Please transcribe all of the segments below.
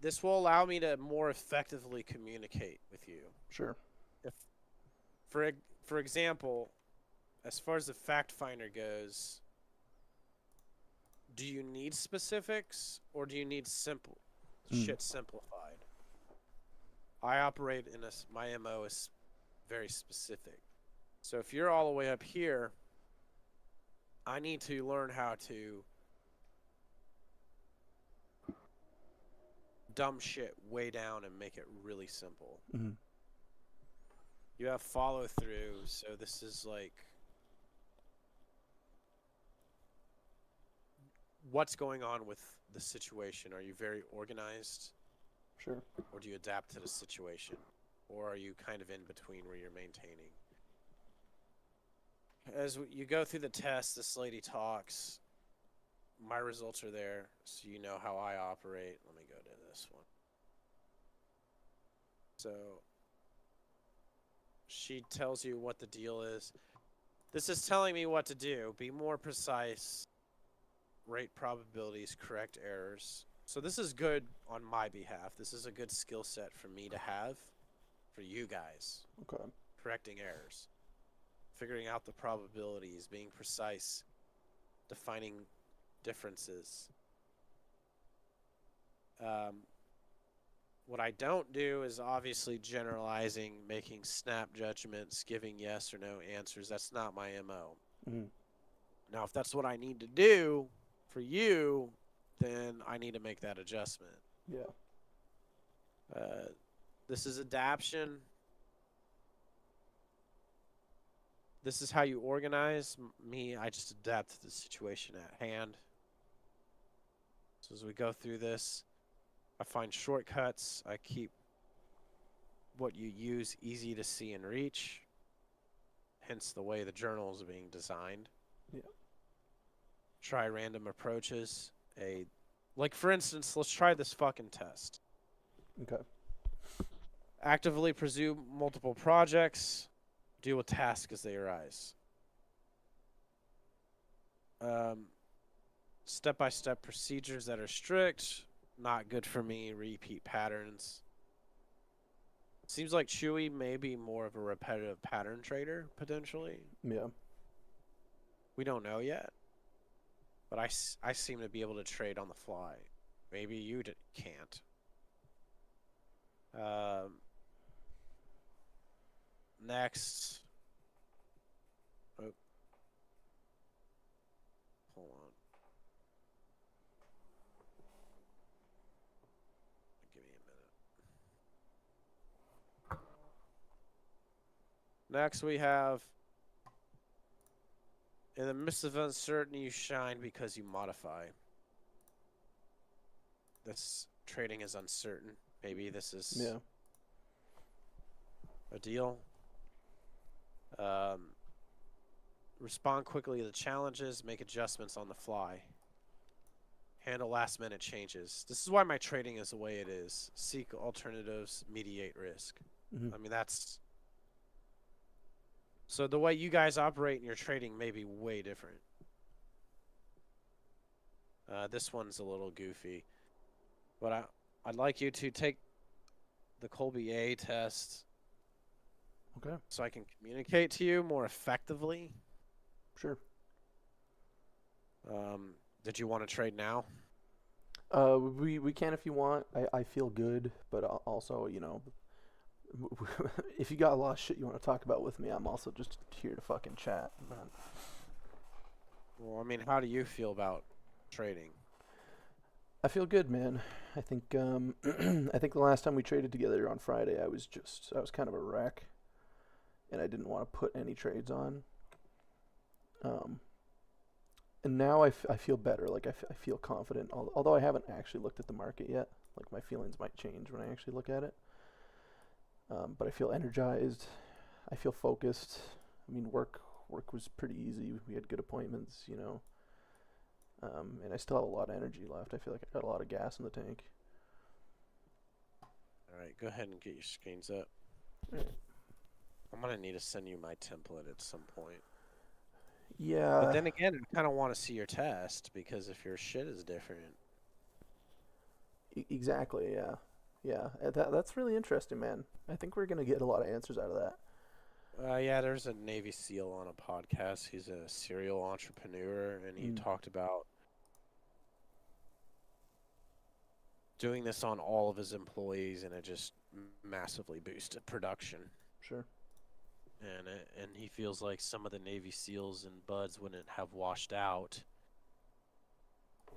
this will allow me to more effectively communicate with you. Sure. If, for for example, as far as the fact finder goes, do you need specifics or do you need simple Mm. shit simplified? I operate in my MO is very specific. So if you're all the way up here, I need to learn how to dumb shit way down and make it really simple. Mm. You have follow through, so this is like what's going on with the situation. Are you very organized Sure. or do you adapt to the situation? Or are you kind of in between where you're maintaining? As you go through the test, this lady talks. My results are there, so you know how I operate. Let me go to this one. So she tells you what the deal is. This is telling me what to do. Be more precise. Rate probabilities, correct errors. So this is good on my behalf. This is a good skill set for me to have for you guys. Okay. Correcting errors. Figuring out the probabilities, being precise, defining differences. What I don't do is obviously generalizing, making snap judgments, giving yes or no answers. That's not my MO. Mm. Now, if that's what I need to do for you, then I need to make that adjustment. Yeah. This is adaption. This is how you organize. Me, I just adapt to the situation at hand. So as we go through this, I find shortcuts. I keep what you use easy to see and reach. Hence the way the journal is being designed. Yeah. Try random approaches. Like for instance, let's try this fucking test. Okay. Actively pursue multiple projects. Deal with tasks as they arise. Step-by-step procedures that are strict. Not good for me. Repeat patterns. Seems like Chewy may be more of a repetitive pattern trader, potentially. Yeah. We don't know yet. But I seem to be able to trade on the fly. Maybe you can't. Next. Oh. Hold on. Give me a minute. Next we have, in the midst of uncertainty, you shine because you modify. This trading is uncertain. Maybe this is a deal. Respond quickly to the challenges, make adjustments on the fly. Handle last minute changes. This is why my trading is the way it is. Seek alternatives, mediate risk. Mm-hmm. I mean, that's... So the way you guys operate in your trading may be way different. This one's a little goofy. But I'd like you to take the Colby A test. Okay. So I can communicate to you more effectively. Sure. Did you want to trade now? We can if you want. I feel good, but also, if you got a lot of shit you want to talk about with me, I'm also just here to fucking chat, man. Well, I mean, how do you feel about trading? I feel good, man. I think I think the last time we traded together on Friday, I was kind of a wreck, and I didn't want to put any trades on. And now I feel better. Like I feel confident. Although I haven't actually looked at the market yet. Like my feelings might change when I actually look at it. But I feel energized. I feel focused. I mean, work was pretty easy. We had good appointments, and I still have a lot of energy left. I feel like I got a lot of gas in the tank. All right, go ahead and get your screens up. Right. I'm gonna need to send you my template at some point. Yeah. But then again, I kind of want to see your test because if your shit is different. Exactly. Yeah. Yeah. That's really interesting, man. I think we're gonna get a lot of answers out of that. Yeah, there's a Navy SEAL on a podcast. He's a serial entrepreneur, and he Mm, talked about doing this on all of his employees, and it just massively boosted production. sure. And he feels like some of the Navy SEALs and buds wouldn't have washed out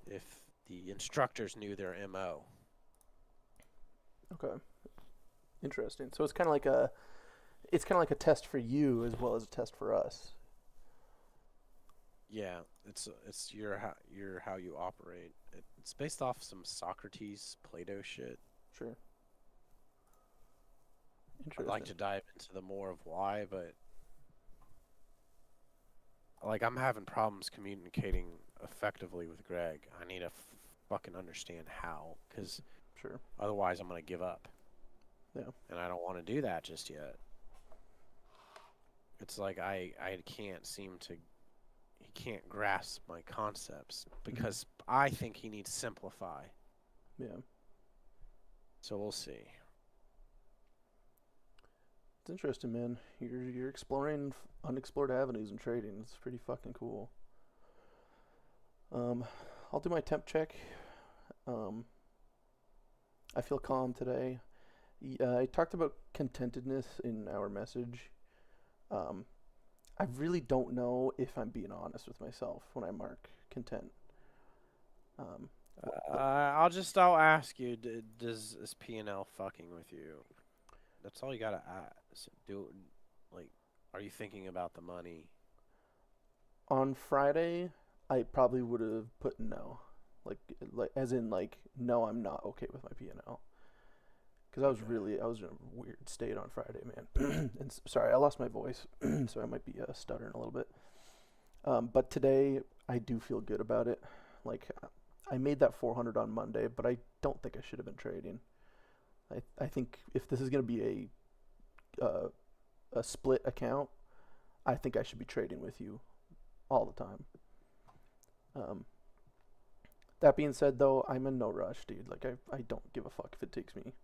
if the instructors knew their MO. Okay. Interesting. So it's kind of like a test for you as well as a test for us. Yeah, it's your how you operate. It's based off some Socrates, Plato shit. Sure. I'd like Interesting. to dive into the more of why, but like I'm having problems communicating effectively with Greg. I need to fucking understand how, because Sure. otherwise I'm gonna give up, Yeah. and I don't want to do that just yet. It's like I can't seem to he can't grasp my concepts because I think he needs to simplify. Yeah. So we'll see. It's interesting, man. You're exploring unexplored avenues in trading. It's pretty fucking cool. Um, I'll do my temp check. Um, I feel calm today. I talked about contentedness in our message. Um, I really don't know if I'm being honest with myself when I mark content. Um, I'll ask you. Does is P&L fucking with you? That's all you gotta ask. Like, are you thinking about the money? on Friday, I probably would have put no, like as in like no, I'm not okay with my P&L. Because Okay. I was in a weird state on Friday, man. And sorry, I lost my voice, so I might be stuttering a little bit. But today, I do feel good about it. Like, I made that 400 on Monday, but I don't think I should have been trading. I think if this is gonna be a split account, I think I should be trading with you all the time. Um, that being said, though, I'm in no rush, dude. Like, I don't give a fuck if it takes me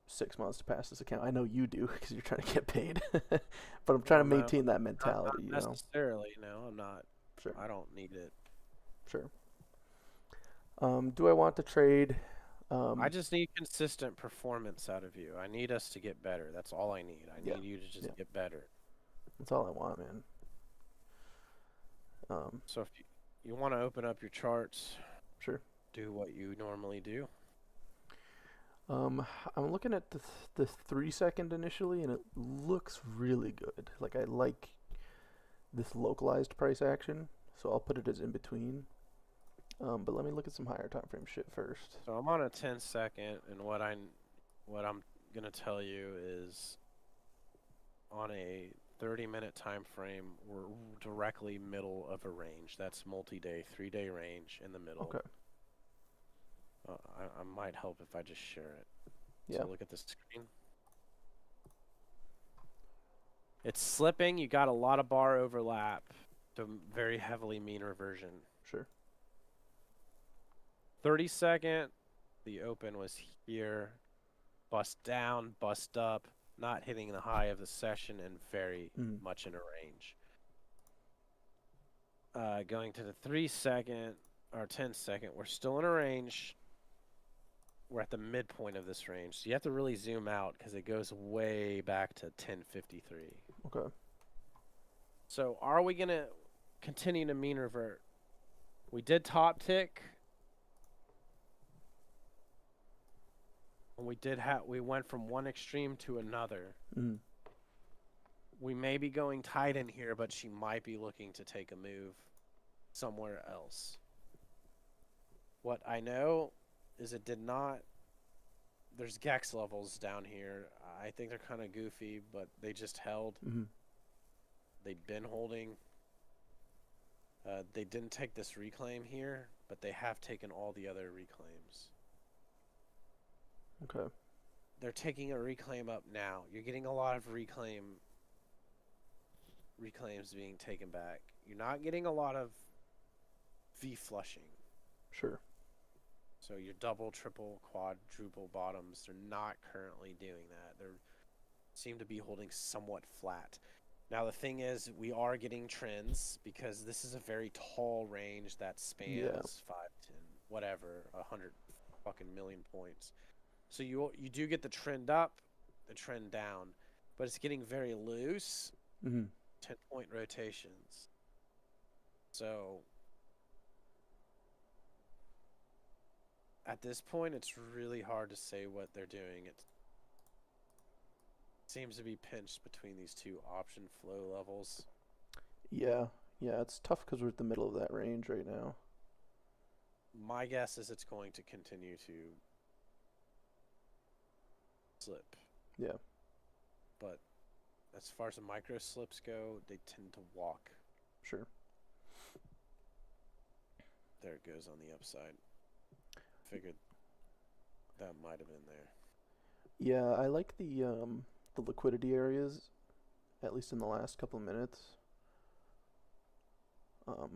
6 months to pass this account. I know you do because you're trying to get paid, but I'm trying to Well, no, maintain that not mentality. You know. necessarily. No, I'm not. Sure. I don't need it. Sure. Do I want to trade? I Um, just need consistent performance out of you. I need us to get better. That's all I need. I yeah. need you to just Yeah. get better. That's all I want, man. Um, So if you want to open up your charts, sure. do what you normally do. Um, I'm looking at the 3 second initially, and it looks really good. Like I like this localized price action, so I'll put it as in between. But let me look at some higher time frame shit first. So I'm on a 10-second, and what I'm gonna tell you is on a 30-minute time frame, we're directly middle of a range. That's multi-day, 3-day range in the middle. Okay. I might help if I just share it. Yeah. So look at the screen. It's slipping. You got a lot of bar overlap. The very heavily mean reversion. Sure. 30-second. The open was here. Bust down, bust up. Not hitting the high of the session and very Mm. much in a range. Going to the 3-second or 10-second. We're still in a range. We're at the midpoint of this range. So you have to really zoom out because it goes way back to 1053. Okay. So are we going to continue to mean revert? We did top tick. And we went from one extreme to another. Mm. We may be going tight in here, but she might be looking to take a move somewhere else. What I know is it did not. There's Gex levels down here. I think they're kind of goofy, but they just held. Mm-hmm. They've been holding. They didn't take this reclaim here, but they have taken all the other reclaims. Okay. They're taking a reclaim up now. You're getting a lot of reclaims being taken back. You're not getting a lot of V flushing. Sure. So your double, triple, quadruple bottoms, they're not currently doing that. They seem to be holding somewhat flat. Now the thing is, we are getting trends because this is a very tall range that Yeah. spans 5, 10, whatever, 100 fucking million points. So you do get the trend up, the trend down, but it's getting very loose. Mm-hmm. 10-point rotations. So at this point, it's really hard to say what they're doing. It seems to be pinched between these two option flow levels. Yeah. Yeah, it's tough because we're at the middle of that range right now. My guess is it's going to continue to slip. Yeah. But as far as the micro slips go, they tend to walk. Sure. There it goes on the upside. Figured that might have been there. Yeah, I like the liquidity areas, at least in the last couple of minutes.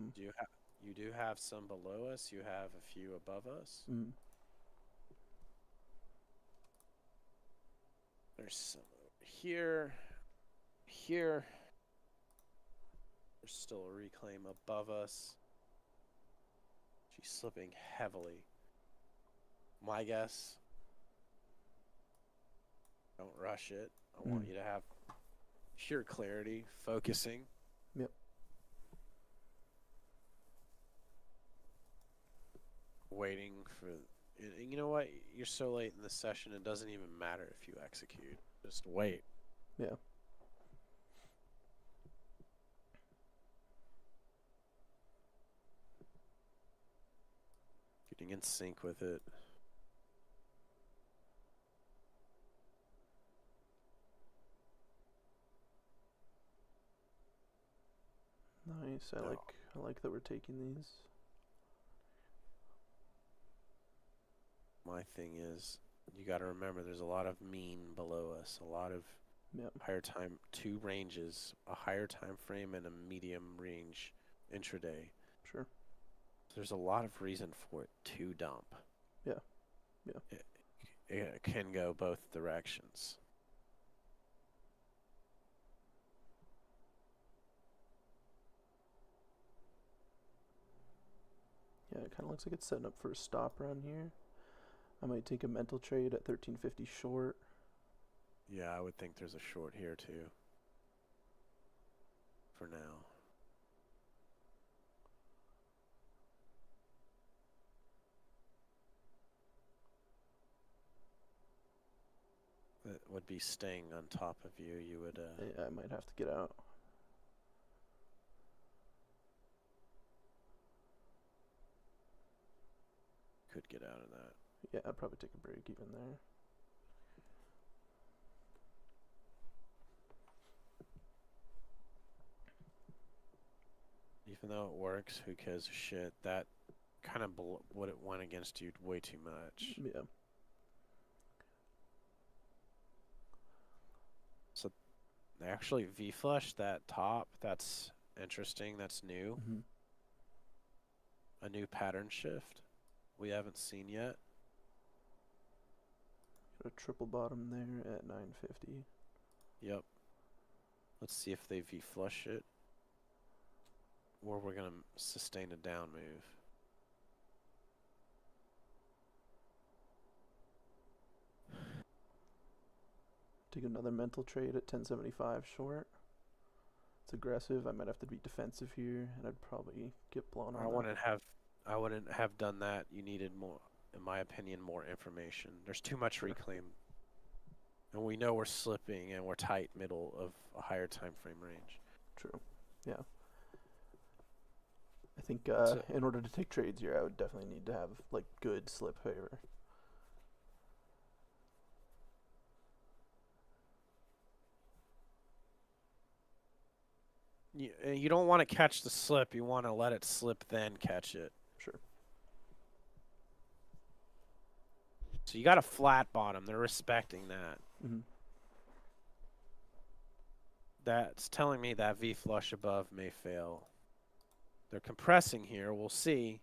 You do have some below us. You have a few above us. Mm, There's some over here. Here. There's still a reclaim above us. She's slipping heavily. My guess. Don't rush it. I want you to have pure clarity, focusing. Yep. Waiting for. You know what? You're so late in the session, it doesn't even matter if you execute. Just wait. Yeah. Getting in sync with it. Nice. No. I like that we're taking these. My thing is, you got to remember there's a lot of mean below us, a lot of Yep. higher time, two ranges, a higher time frame and a medium range intraday. Sure. There's a lot of reason for it to dump. Yeah. Yeah. It can go both directions. Yeah, it kind of looks like it's setting up for a stop around here. I might take a mental trade at 1350 short. Yeah, I would think there's a short here too. For now. That would be staying on top of you. You would. Yeah, I might have to get out. Could get out of that. Yeah, I'd probably take a break even there. Even though it works, who cares a shit? That kind of what it went against you way too much. Yeah. So they actually V-flush that top. That's interesting. That's new. Mm-hmm. A new pattern shift we haven't seen yet. Got a triple bottom there at 950. Yep. Let's see if they V-flush it. Or we're going to sustain a down move. Take another mental trade at 1075 short. It's aggressive. I might have to be defensive here, and I'd probably get blown on. I wouldn't have done that. You needed more, in my opinion, more information. There's too much reclaim. And we know we're slipping and we're tight middle of a higher time frame range. True. Yeah. I think in order to take trades here, I would definitely need to have like good slip favor. You don't want to catch the slip. You want to let it slip, then catch it. Sure. So you got a flat bottom. They're respecting that. Mm-hmm. That's telling me that V flush above may fail. They're compressing here. We'll see.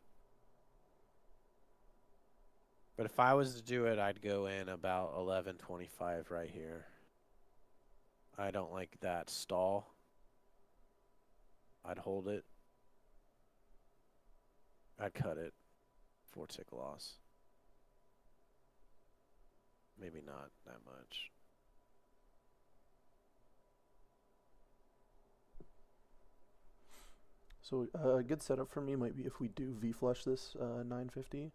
But if I was to do it, I'd go in about 11.25 right here. I don't like that stall. I'd hold it. I'd cut it for tick loss. Maybe not that much. So a good setup for me might be if we do V flush this 950, and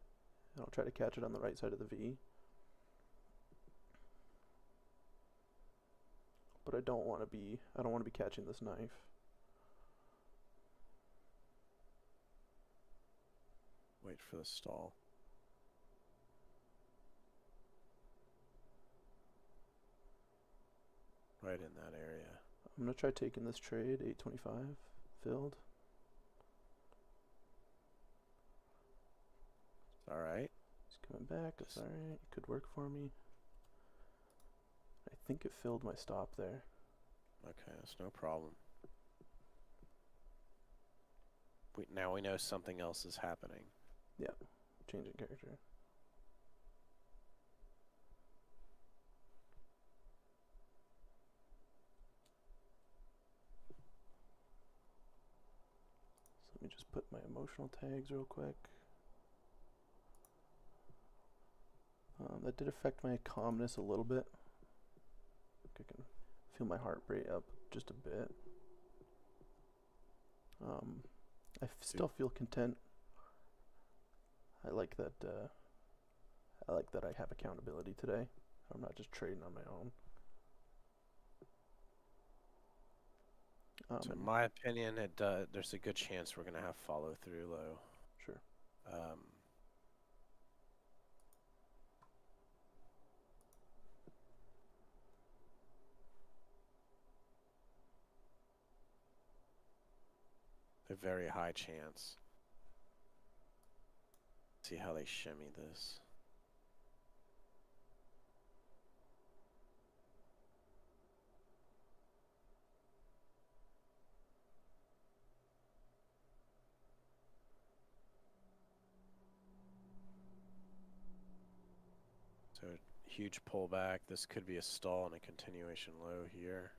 I'll try to catch it on the right side of the V. But I don't want to be catching this knife. Wait for the stall. Right in that area. I'm gonna try taking this trade, 825, filled. All right. It's coming back. It's all right. It could work for me. I think it filled my stop there. Okay, that's no problem. Now we know something else is happening. Yeah, changing character. So let me just put my emotional tags real quick. That did affect my calmness a little bit. I can feel my heart rate up just a bit. I still feel content. I like that. I have accountability today. I'm not just trading on my own. So in my opinion, there's a good chance we're gonna have follow through low. Sure. A very high chance. See how they shimmy this. So huge pullback. This could be a stall and a continuation low here.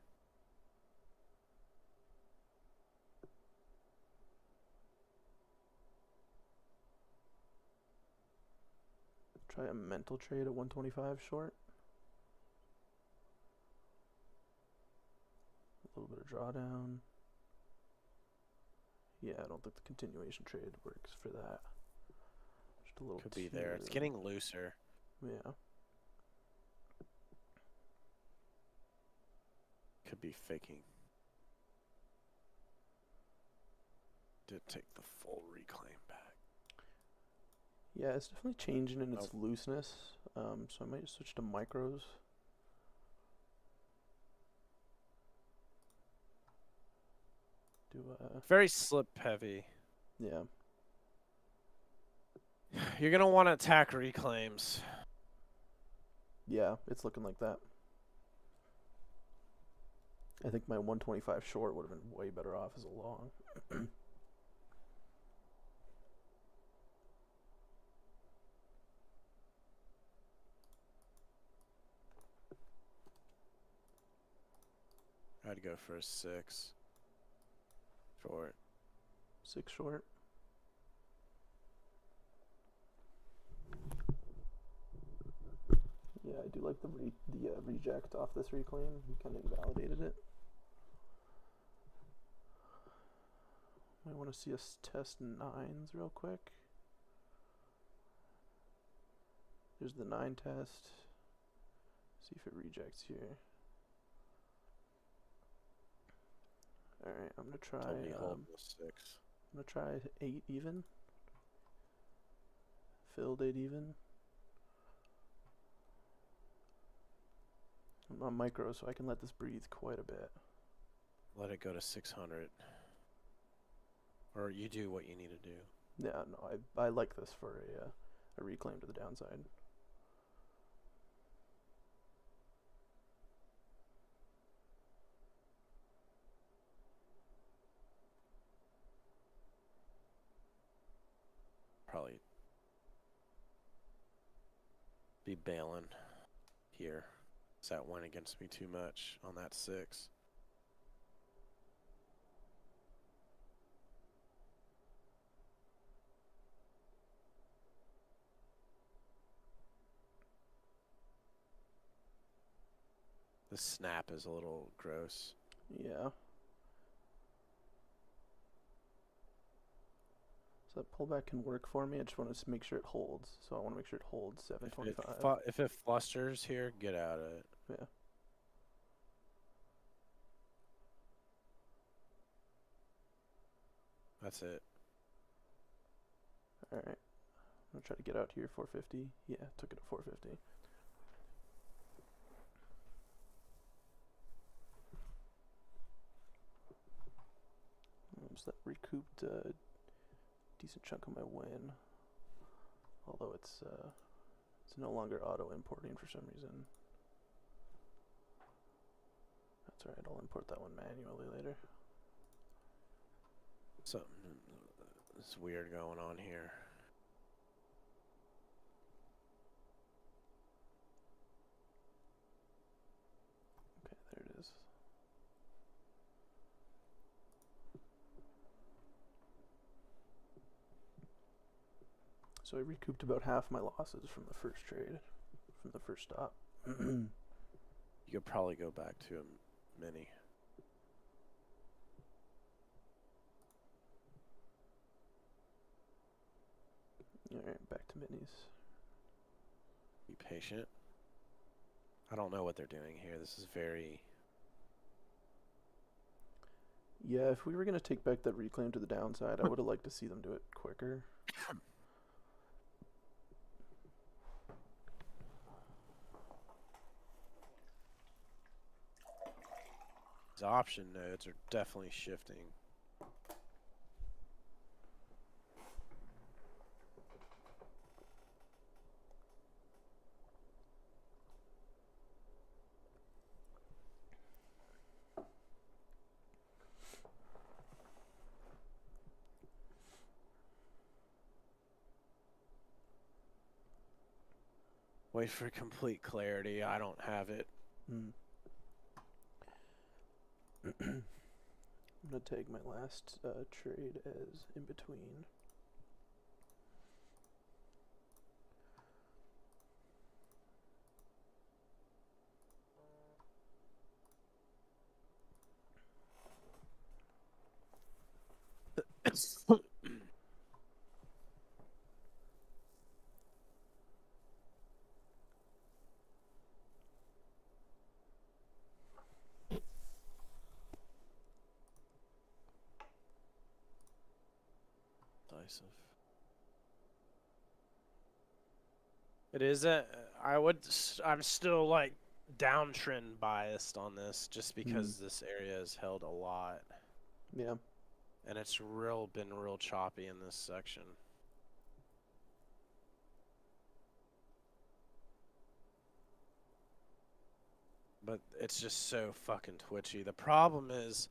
Try a mental trade at 125 short. A little bit of drawdown. Yeah, I don't think the continuation trade works for that. Just a little. Could be there. It's getting looser. Yeah. Could be faking. Did take the full reclaim back. Yeah, it's definitely changing in its looseness. So I might switch to micros. Very slip heavy. Yeah. You're gonna want to attack reclaims. Yeah, it's looking like that. I think my 125 short would have been way better off as a long. I'd go for a 6 short. 6 short. Yeah, I do like the reject off this reclaim. He kind of invalidated it. Might want to see us test 9s real quick. There's the 9 test. See if it rejects here. Alright, I'm gonna try hold the 6. I'm gonna try 8 even. Filled 8 even. I'm on micro, so I can let this breathe quite a bit. Let it go to 600. Or you do what you need to do. Yeah, no, I like this for a reclaim to the downside. Probably be bailing here. So that went against me too much on that 6. The snap is a little gross. Yeah. So that pullback can work for me. I just want to make sure it holds. So I want to make sure it holds 725. If it flusters here, get out of it. Yeah. That's it. All right. I'm gonna try to get out here 450. Yeah, took it at 450. So that recouped a decent chunk of my win. Although it's no longer auto importing for some reason. That's alright, I'll import that one manually later. Something is weird going on here. Okay, there it is. So I recouped about half my losses from the first trade, from the first stop. You could probably go back to a mini. Alright, back to minis. Be patient. I don't know what they're doing here. This is very... Yeah, if we were going to take back that reclaim to the downside, I would have liked to see them do it quicker. These option nodes are definitely shifting. Wait for complete clarity. I don't have it. I'm gonna tag my last trade as in between. Decisive. It is I'm still like downtrend biased on this just because this area has held a lot. Yeah. And it's been real choppy in this section. But it's just so fucking twitchy. The problem is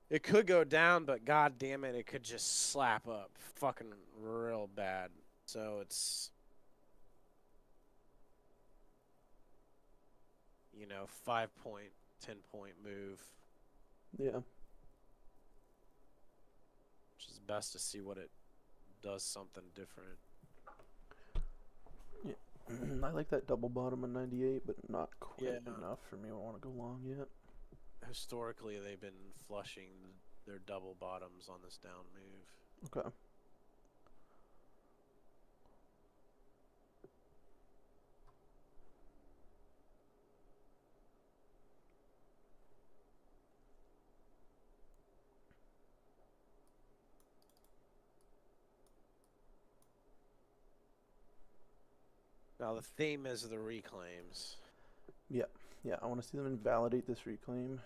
it could go down, but god damn it, it could just slap up fucking real bad. So it's, you know, 5-point, 10-point move. Yeah. Which is best to see what it does something different. Yeah. I like that double bottom on 98, but not quite enough for me. I don't want to go long yet. Historically, they've been flushing their double bottoms on this down move. Okay. Now the theme is the reclaims. Yeah, yeah. I want to see them invalidate this reclaim.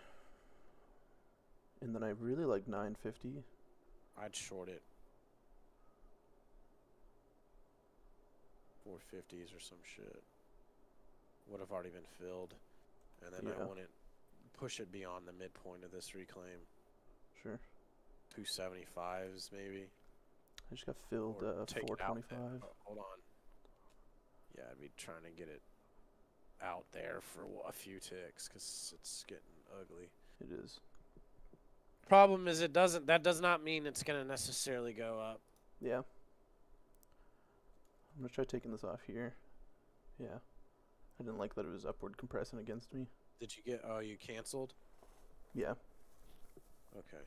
And then I really like 950. I'd short it. 450s or some shit. Would have already been filled. And then I wouldn't push it beyond the midpoint of this reclaim. Sure. 275s maybe. I just got filled 425. Hold on. Yeah, I'd be trying to get it out there for a few ticks because it's getting ugly. It is. Problem is, that does not mean it's gonna necessarily go up. Yeah. I'm gonna try taking this off here. Yeah. I didn't like that it was upward compressing against me. Did you get? Oh, you canceled. Yeah. Okay.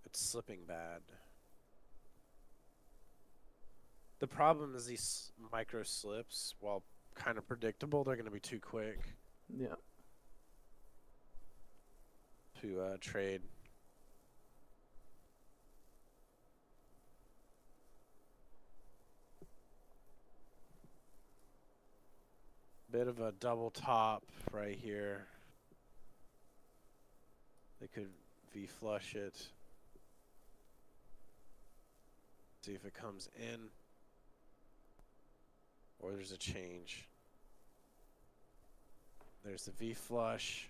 It's slipping bad. The problem is these micro slips, while kind of predictable, they're going to be too quick Yeah. to trade. Bit of a double top right here. They could V-flush it. See if it comes in. Or there's a change. There's the V-flush.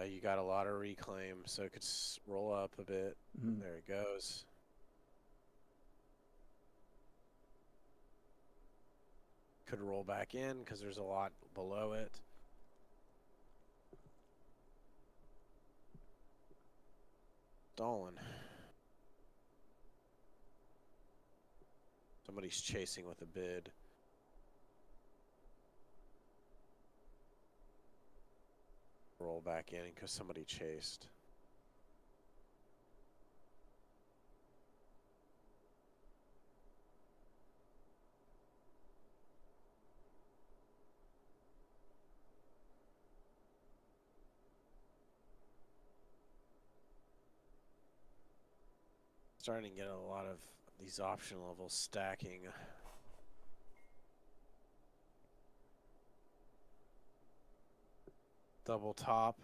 You got a lot of reclaim, so it could roll up a bit. Mm-hmm. There it goes. Could roll back in because there's a lot below it. Stalling. Somebody's chasing with a bid. Roll back in because somebody chased. Starting to get a lot of these option levels stacking. Double top.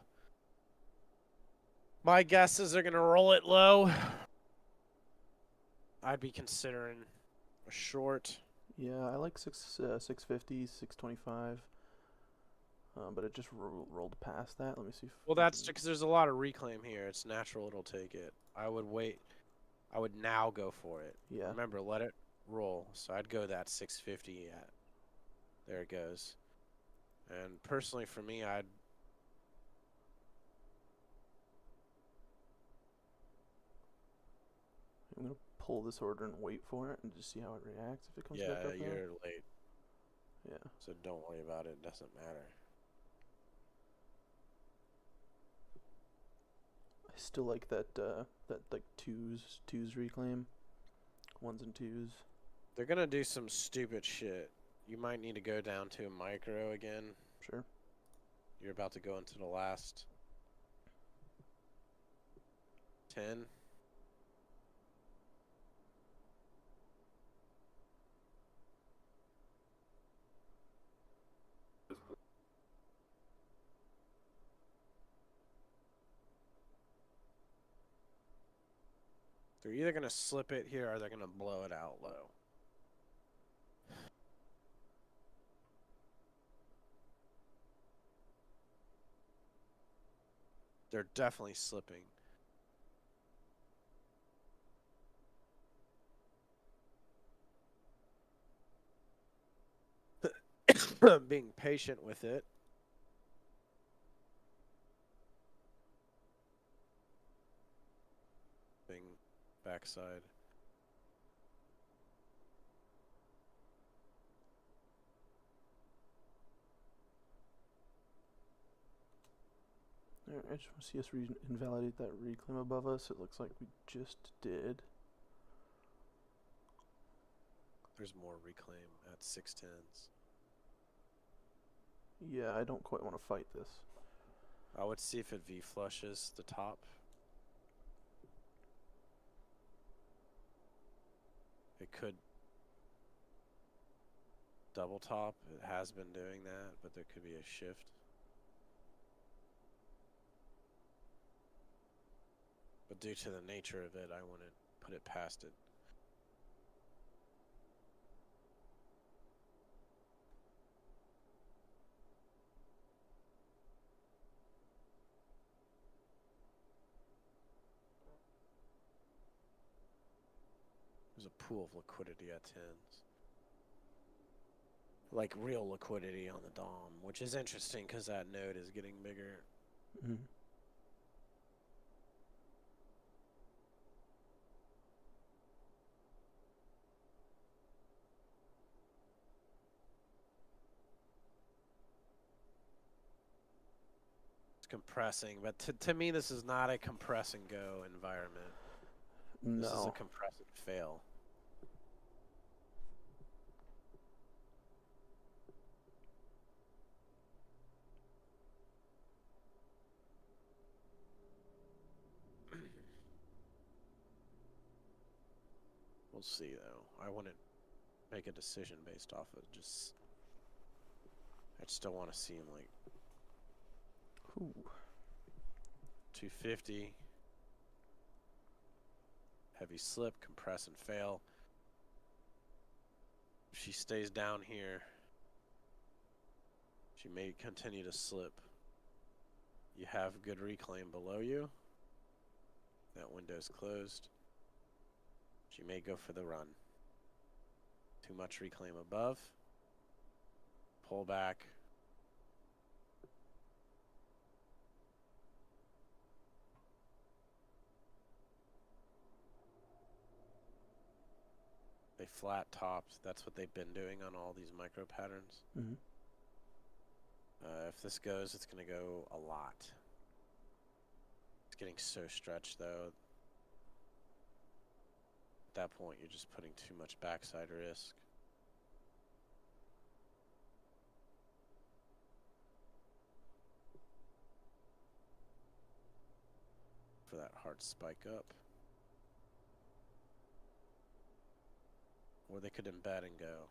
My guess is they're going to roll it low. I'd be considering a short. Yeah, I like 650, 625. But it just rolled past that. Let me see. Well, that's because there's a lot of reclaim here. It's natural it'll take it. I would wait. I would now go for it. Yeah. Remember, let it roll. So I'd go that 650 at. There it goes. And personally, for me, I'm gonna pull this order and wait for it and just see how it reacts if it comes back up there. Yeah, you're late. Yeah. So don't worry about it. It doesn't matter. I still like that like twos reclaim. Ones and twos. They're gonna do some stupid shit. You might need to go down to a micro again. Sure. You're about to go into the last 10. They're either going to slip it here or they're going to blow it out low. They're definitely slipping. Being patient with it. Being backside. Alright, I just want to see us invalidate that reclaim above us. It looks like we just did. There's more reclaim at 610s. Yeah, I don't quite want to fight this. I would see if it V-flushes the top. It could double top. It has been doing that, but there could be a shift. But due to the nature of it, I wouldn't put it past it. There's a pool of liquidity at 10s. Like real liquidity on the DOM, which is interesting because that node is getting bigger. Mm. It's compressing, but to me, this is not a compress and go environment. This is a No. compress and fail. We'll see, though. I wouldn't make a decision based off of just... I just don't want to see him, like, Ooh. 250. Heavy slip, compress and fail. If she stays down here, she may continue to slip. You have good reclaim below you. That window's closed. She may go for the run. Too much reclaim above. Pull back. They flat topped. That's what they've been doing on all these micro patterns. Mm-hmm. If this goes, it's going to go a lot. It's getting so stretched, though. At that point, you're just putting too much backside risk. For that hard spike up. Or they could embed and go.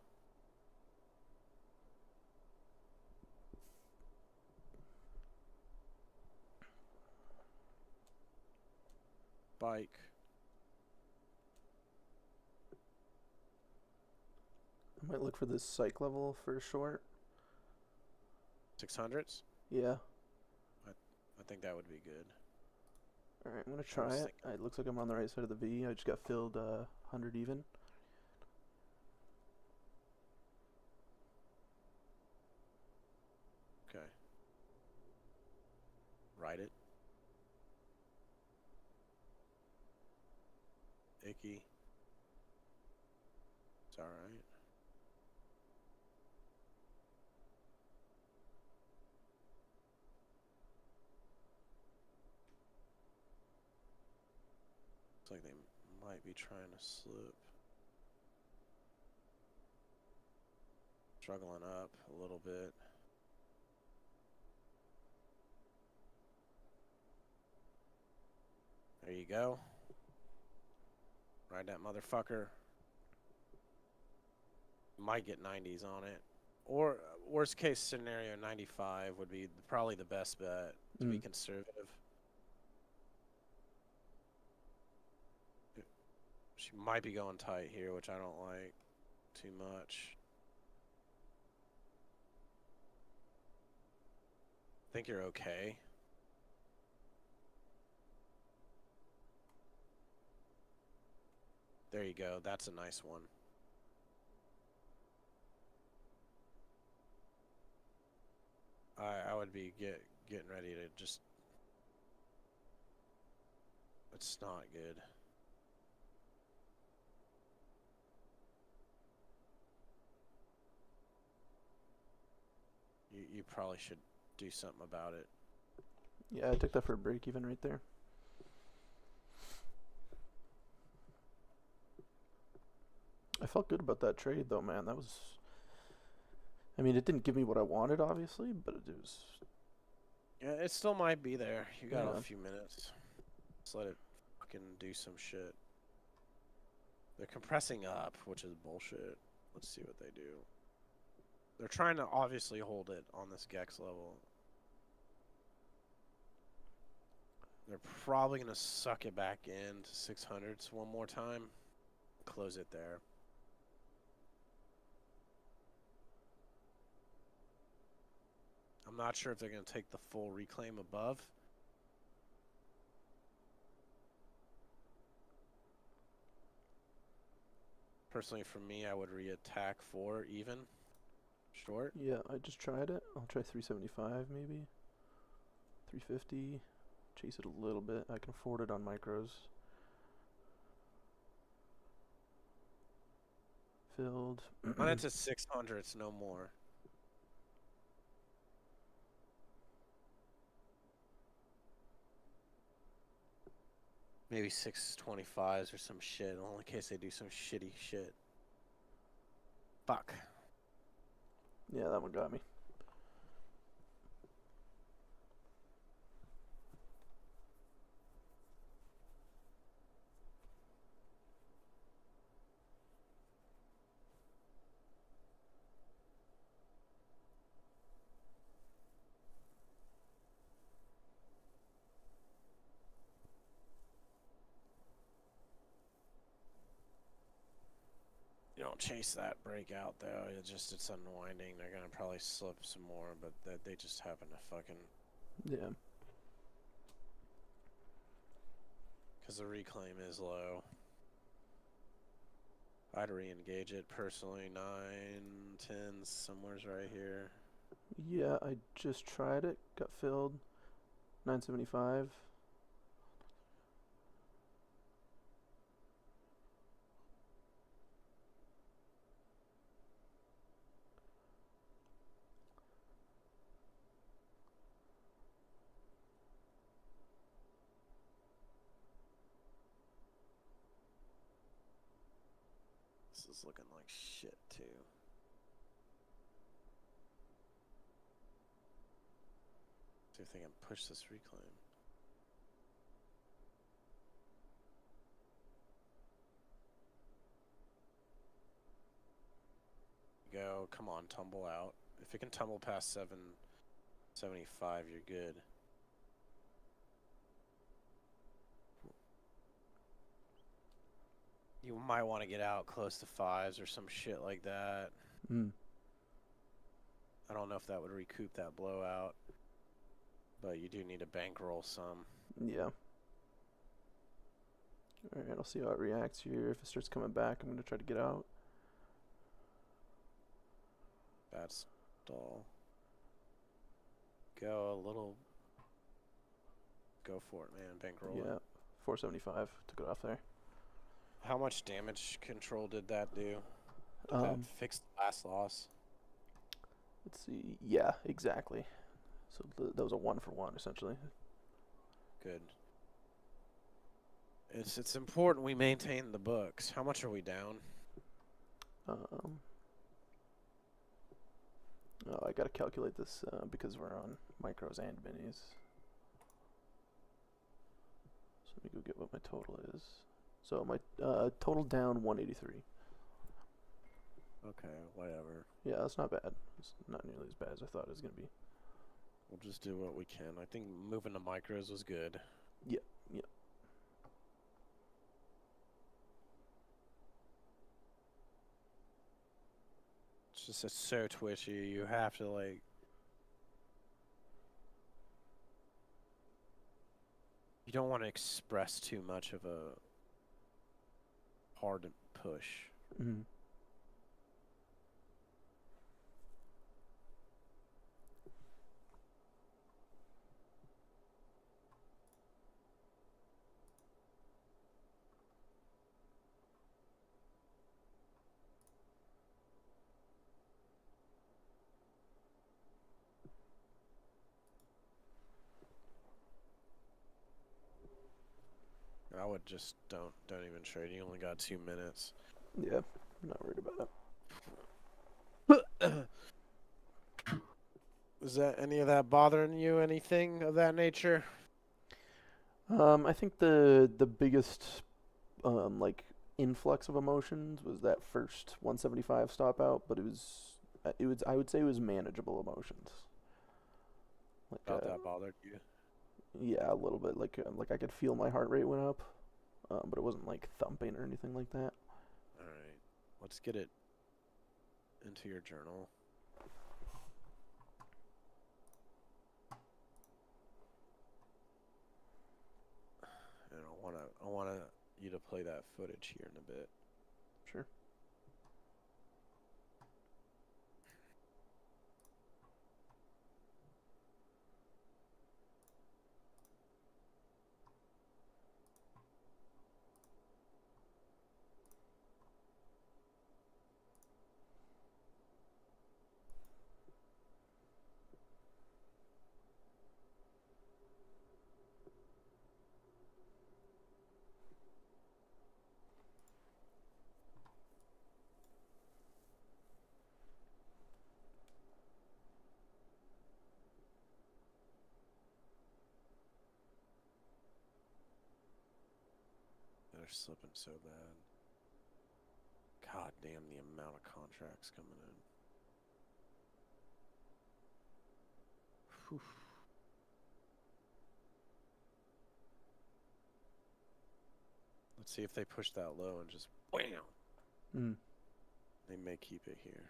Bike. I might look for this psych level for short. 600s? Yeah. I think that would be good. Alright, I'm going to try it. It looks like I'm on the right side of the V. I just got filled 100 even. Okay. Ride it. Icky. It's alright. Looks like they might be trying to slip. Struggling up a little bit. There you go. Ride that motherfucker. Might get 90s on it. Or worst case scenario, 95 would be probably the best bet to be conservative. She might be going tight here, which I don't like too much. I think you're okay. There you go. That's a nice one. I would be getting ready to just... It's not good. You probably should do something about it. Yeah, I took that for a break even right there. I felt good about that trade though, man. That was... I mean, it didn't give me what I wanted, obviously, but it was... Yeah, it still might be there. You got Yeah. a few minutes. Just let it fucking do some shit. They're compressing up, which is bullshit. Let's see what they do. They're trying to obviously hold it on this Gex level. They're probably going to suck it back into 600s one more time. Close it there. I'm not sure if they're going to take the full reclaim above. Personally, for me, I would re-attack 4 even. Short. Yeah, I just tried it. I'll try 375 maybe. 350. Chase it a little bit. I can afford it on micros. Filled. On it to 600, it's no more. Maybe 625s or some shit, only in case they do some shitty shit. Fuck. Yeah, that one got me. You don't chase that breakout though. It's unwinding. They're gonna probably slip some more, but they just happen to fucking. Yeah. Because the reclaim is low. I'd re-engage it personally. 9, 10s, somewhere's right here. Yeah, I just tried it. Got filled. 975. This is looking like shit too. See if they can push this reclaim. Go, come on, tumble out. If it can tumble past 775, you're good. You might want to get out close to 5s or some shit like that. Mm. I don't know if that would recoup that blowout, but you do need to bankroll some. Yeah. Alright, I'll see how it reacts here. If it starts coming back, I'm going to try to get out. Bad stall. Go a little. Go for it, man. Bankroll Yeah, it. 475. Took it off there. How much damage control did that do? Did that fix the last loss? Let's see. Yeah, exactly. So that was a 1-for-1 essentially. Good. It's important we maintain the books. How much are we down? Oh, I gotta calculate this because we're on micros and minis. So let me go get what my total is. So my total down 183. Okay, whatever. Yeah, that's not bad. It's not nearly as bad as I thought it was gonna be. We'll just do what we can. I think moving to micros was good. Yeah, yeah. It's so twitchy. You have to like. You don't want to express too much of a hard push. Mm-hmm. I would just don't even trade. You only got 2 minutes. Yeah, I'm not worried about it. Is that any of that bothering you? Anything of that nature? I think the biggest like influx of emotions was that first 175 stop out, but it was I would say it was manageable emotions. Like That bothered you? yeah, a little bit. Like I could feel my heart rate went up, but it wasn't like thumping or anything like that. All right, let's get it into your journal. And I want you to play that footage here in a bit. Sure. they're slipping so bad. God damn the amount of contracts coming in. Whew. Let's see if they push that low and just wham. Mm. They may keep it here.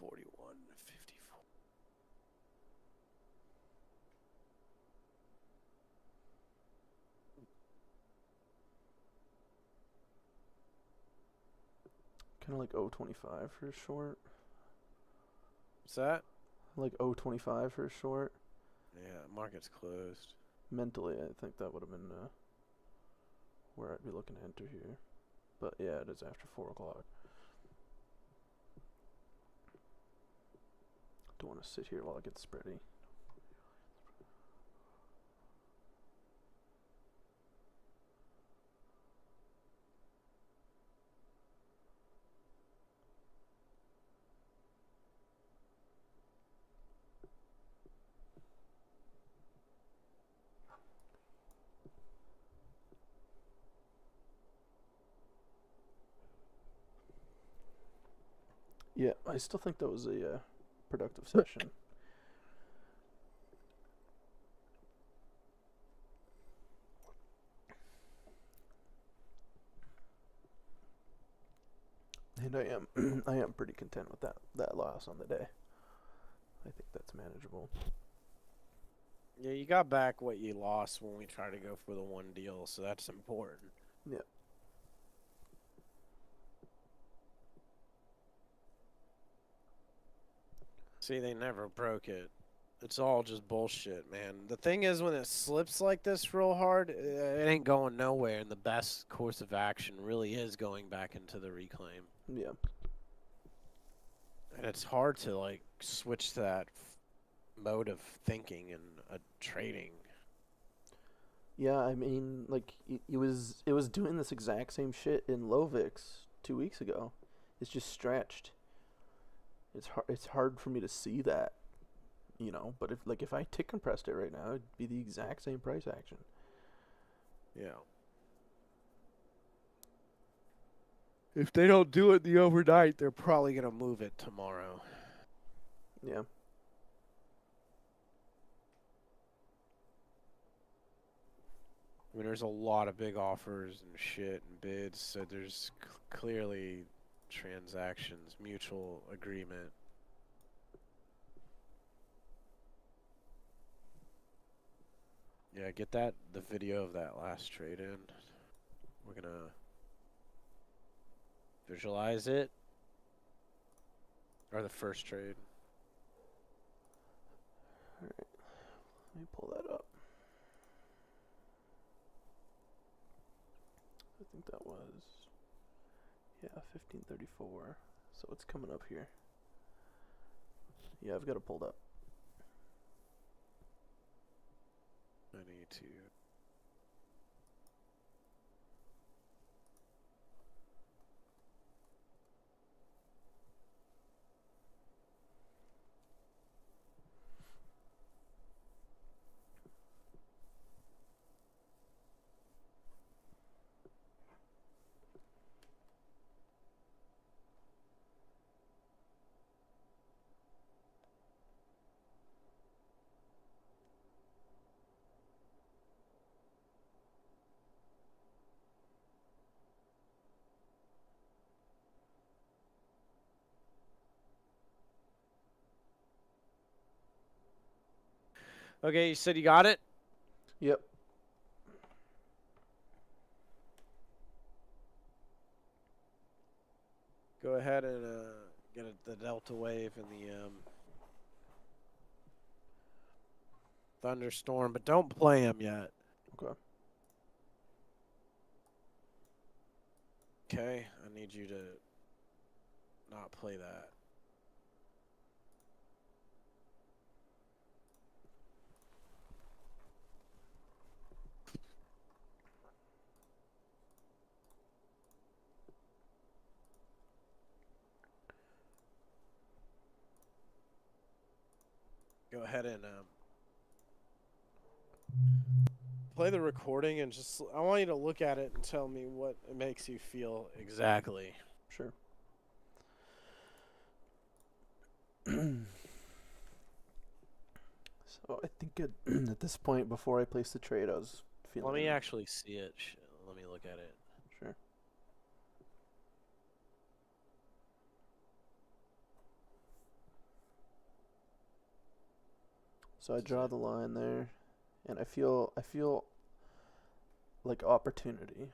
$41.54. Kind of like 0.25 for a short. What's that? Like 0.25 for a short. Yeah, market's closed. Mentally, I think that would have been where I'd be looking to enter here. But yeah, it is after 4 o'clock. Don't want to sit here while it gets spready. Yeah, I still think that was a productive session. And I am I am pretty content with that loss on the day. I think that's manageable. Yeah, you got back what you lost when we tried to go for the one deal, so that's important. Yeah. See, they never broke it. It's all just bullshit, man. The thing is, when it slips like this real hard, it ain't going nowhere, and the best course of action really is going back into the reclaim. Yeah. And it's hard to, like, switch that mode of thinking in trading. Yeah, I mean, like it was doing this exact same shit in Lovix 2 weeks ago. It's just stretched. It's hard for me to see that, you know. But if I tick compressed it right now, it'd be the exact same price action. Yeah. If they don't do it the overnight, they're probably gonna move it tomorrow. Yeah. I mean, there's a lot of big offers and shit and bids, so there's clearly transactions, mutual agreement. Yeah, get the video of that last trade in. We're gonna visualize it. Or the first trade. Alright. Let me pull that up. I think that was 1534. So it's coming up here. Yeah, I've got it pulled up. I need to. Okay, you said you got it? Yep. Go ahead and get the Delta Wave and the Thunderstorm, but don't play them yet. Okay. Okay, I need you to not play that. go ahead and play the recording and just I want you to look at it and tell me what it makes you feel exactly. Sure. So I think at this point, before I place the trade, I was feeling. Let me actually see it. Let me look at it. Sure. So I draw the line there, and I feel like opportunity,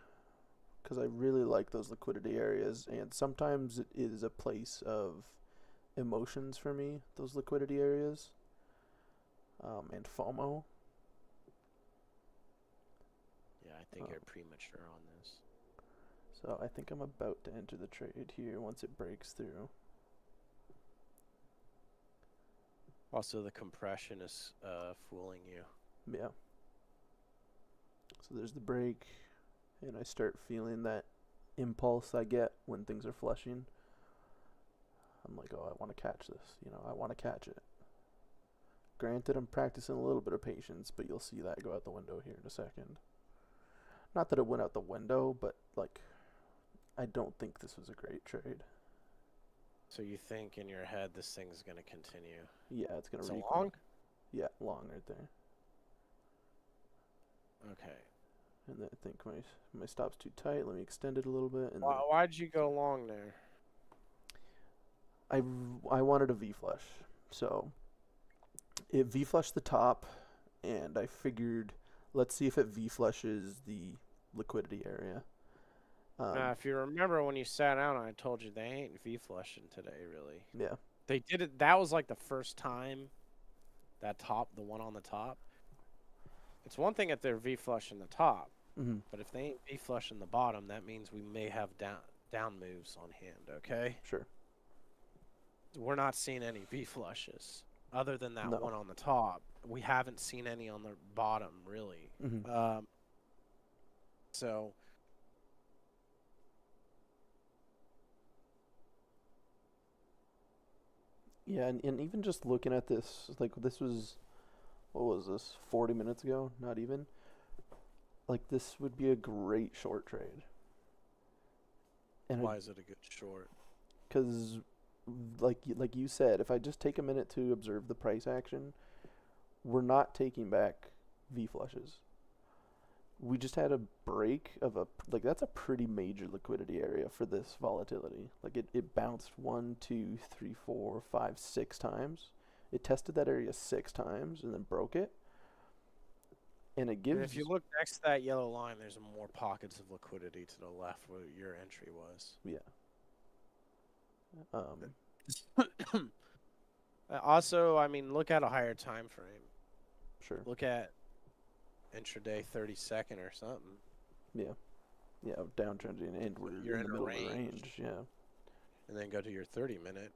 because I really like those liquidity areas, and sometimes it is a place of emotions for me, those liquidity areas, and FOMO. Yeah, I think you're premature on this. So I think I'm about to enter the trade here once it breaks through. Also, the compression is fooling you. Yeah. So there's the break, and I start feeling that impulse I get when things are flushing. I'm like, oh, I want to catch this. I want to catch it. Granted, I'm practicing a little bit of patience, but you'll see that go out the window here in a second. Not that it went out the window, but, like, I don't think this was a great trade. So you think in your head this thing's going to continue? Yeah, it's going to reach long? Yeah, long right there. Okay. And then I think my stop's too tight. Let me extend it a little bit. And why'd you go long there? I wanted a V-flush. So it V-flushed the top, and I figured, let's see if it V-flushes the liquidity area. Now, if you remember when you sat down, I told you they ain't V-flushing today, really. Yeah. They did it. That was like the first time the one on the top. It's one thing if they're V-flushing the top, but if they ain't V-flushing the bottom, that means we may have down moves on hand, okay? Sure. We're not seeing any V-flushes. Other than that one on the top, we haven't seen any on the bottom, really. So... Yeah, and even just looking at this, like, this was, what was this, 40 minutes ago? Not even. Like, this would be a great short trade. And why is it a good short? Because, like you said, if I just take a minute to observe the price action, we're not taking back V-flushes. We just had a break of that's a pretty major liquidity area for this volatility. Like it bounced 1, 2, 3, 4, 5, 6 times. It tested that area 6 times and then broke it. And it gives. And if you look next to that yellow line, there's more pockets of liquidity to the left where your entry was. Yeah. Also, I mean, look at a higher time frame. Sure. Look at intraday 30-second or something. Yeah. Yeah, downtrending, and you're in the middle of the range. Yeah. And then go to your 30-minute.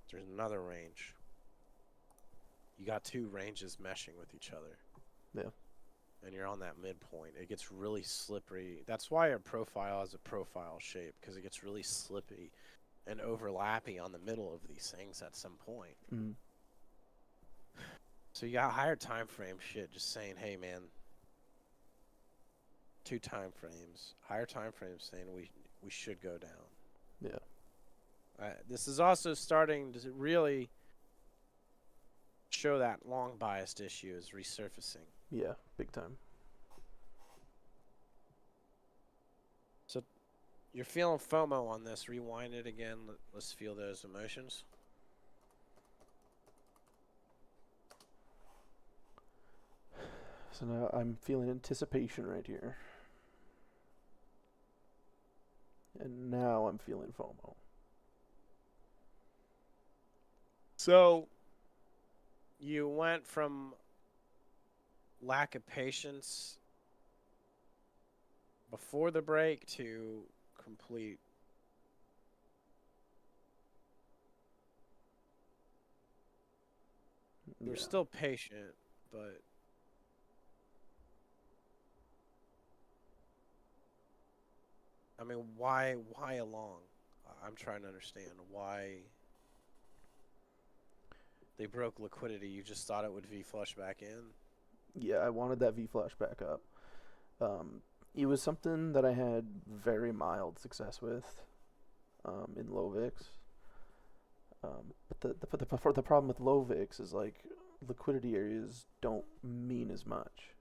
There's another range. You got 2 ranges meshing with each other. Yeah. And you're on that midpoint. It gets really slippery. That's why a profile has a profile shape, because it gets really slippy and overlappy on the middle of these things at some point. So you got higher time frame shit just saying, hey man, 2 time frames, higher time frames saying we should go down. Yeah. This is also starting to really show that long biased issue is resurfacing. Yeah, big time. So you're feeling FOMO on this. Rewind it again. Let's feel those emotions. So now I'm feeling anticipation right here. And now I'm feeling FOMO. So you went from lack of patience before the break to complete. You're still patient, but I mean, why along? I'm trying to understand why. they broke liquidity. You just thought it would V flush back in. Yeah, I wanted that V flush back up. It was something that I had very mild success with in low VIX. But the problem with low VIX is like liquidity areas don't mean as much.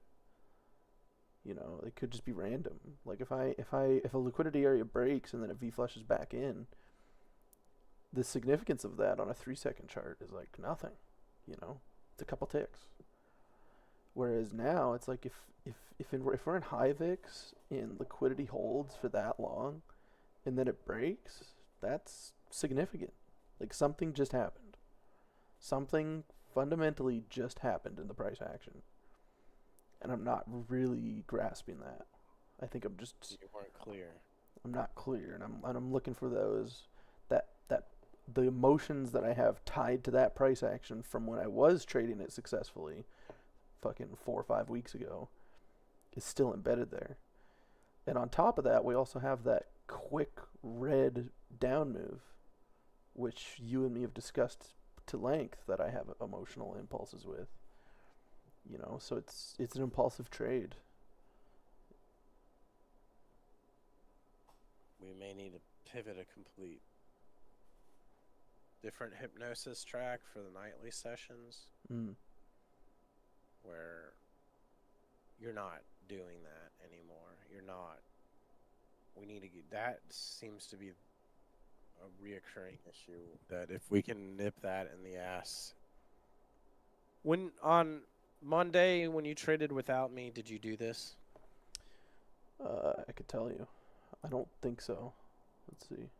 You know, it could just be random. Like if a liquidity area breaks and then it V flushes back in, the significance of that on a 3-second chart is like nothing. You know, it's a couple ticks. Whereas now it's like if we're in high VIX and liquidity holds for that long, and then it breaks, that's significant. Like something just happened. Something fundamentally just happened in the price action, and I'm not really grasping that. I think You weren't clear. I'm not clear, and I'm looking for those that the emotions that I have tied to that price action from when I was trading it successfully, fucking 4 or 5 weeks ago, is still embedded there. And on top of that, we also have that quick red down move, which you and me have discussed to length that I have emotional impulses with. You know, so it's an impulsive trade. We may need to pivot a complete different hypnosis track for the nightly sessions where you're not doing that anymore. You're not. We need to get that. Seems to be a reoccurring issue that if we can nip that in the ass. When on Monday when you traded without me, did you do this? I could tell you. I don't think so. Let's see. So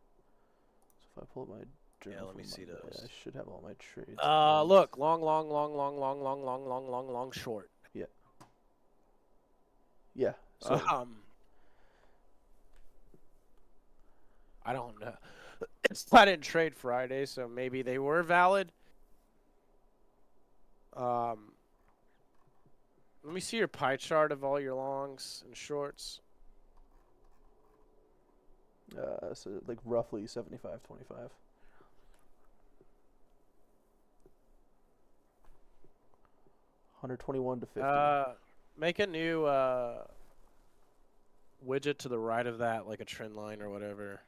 if I pull up my journal, Yeah, let me from see Monday, those. I should have all my trades. Look, long, short. Yeah. So I don't know. I didn't trade Friday, so maybe they were valid. Let me see your pie chart of all your longs and shorts. so like roughly 75-25. 121 to 50. Make a new widget to the right of that, like a trend line or whatever.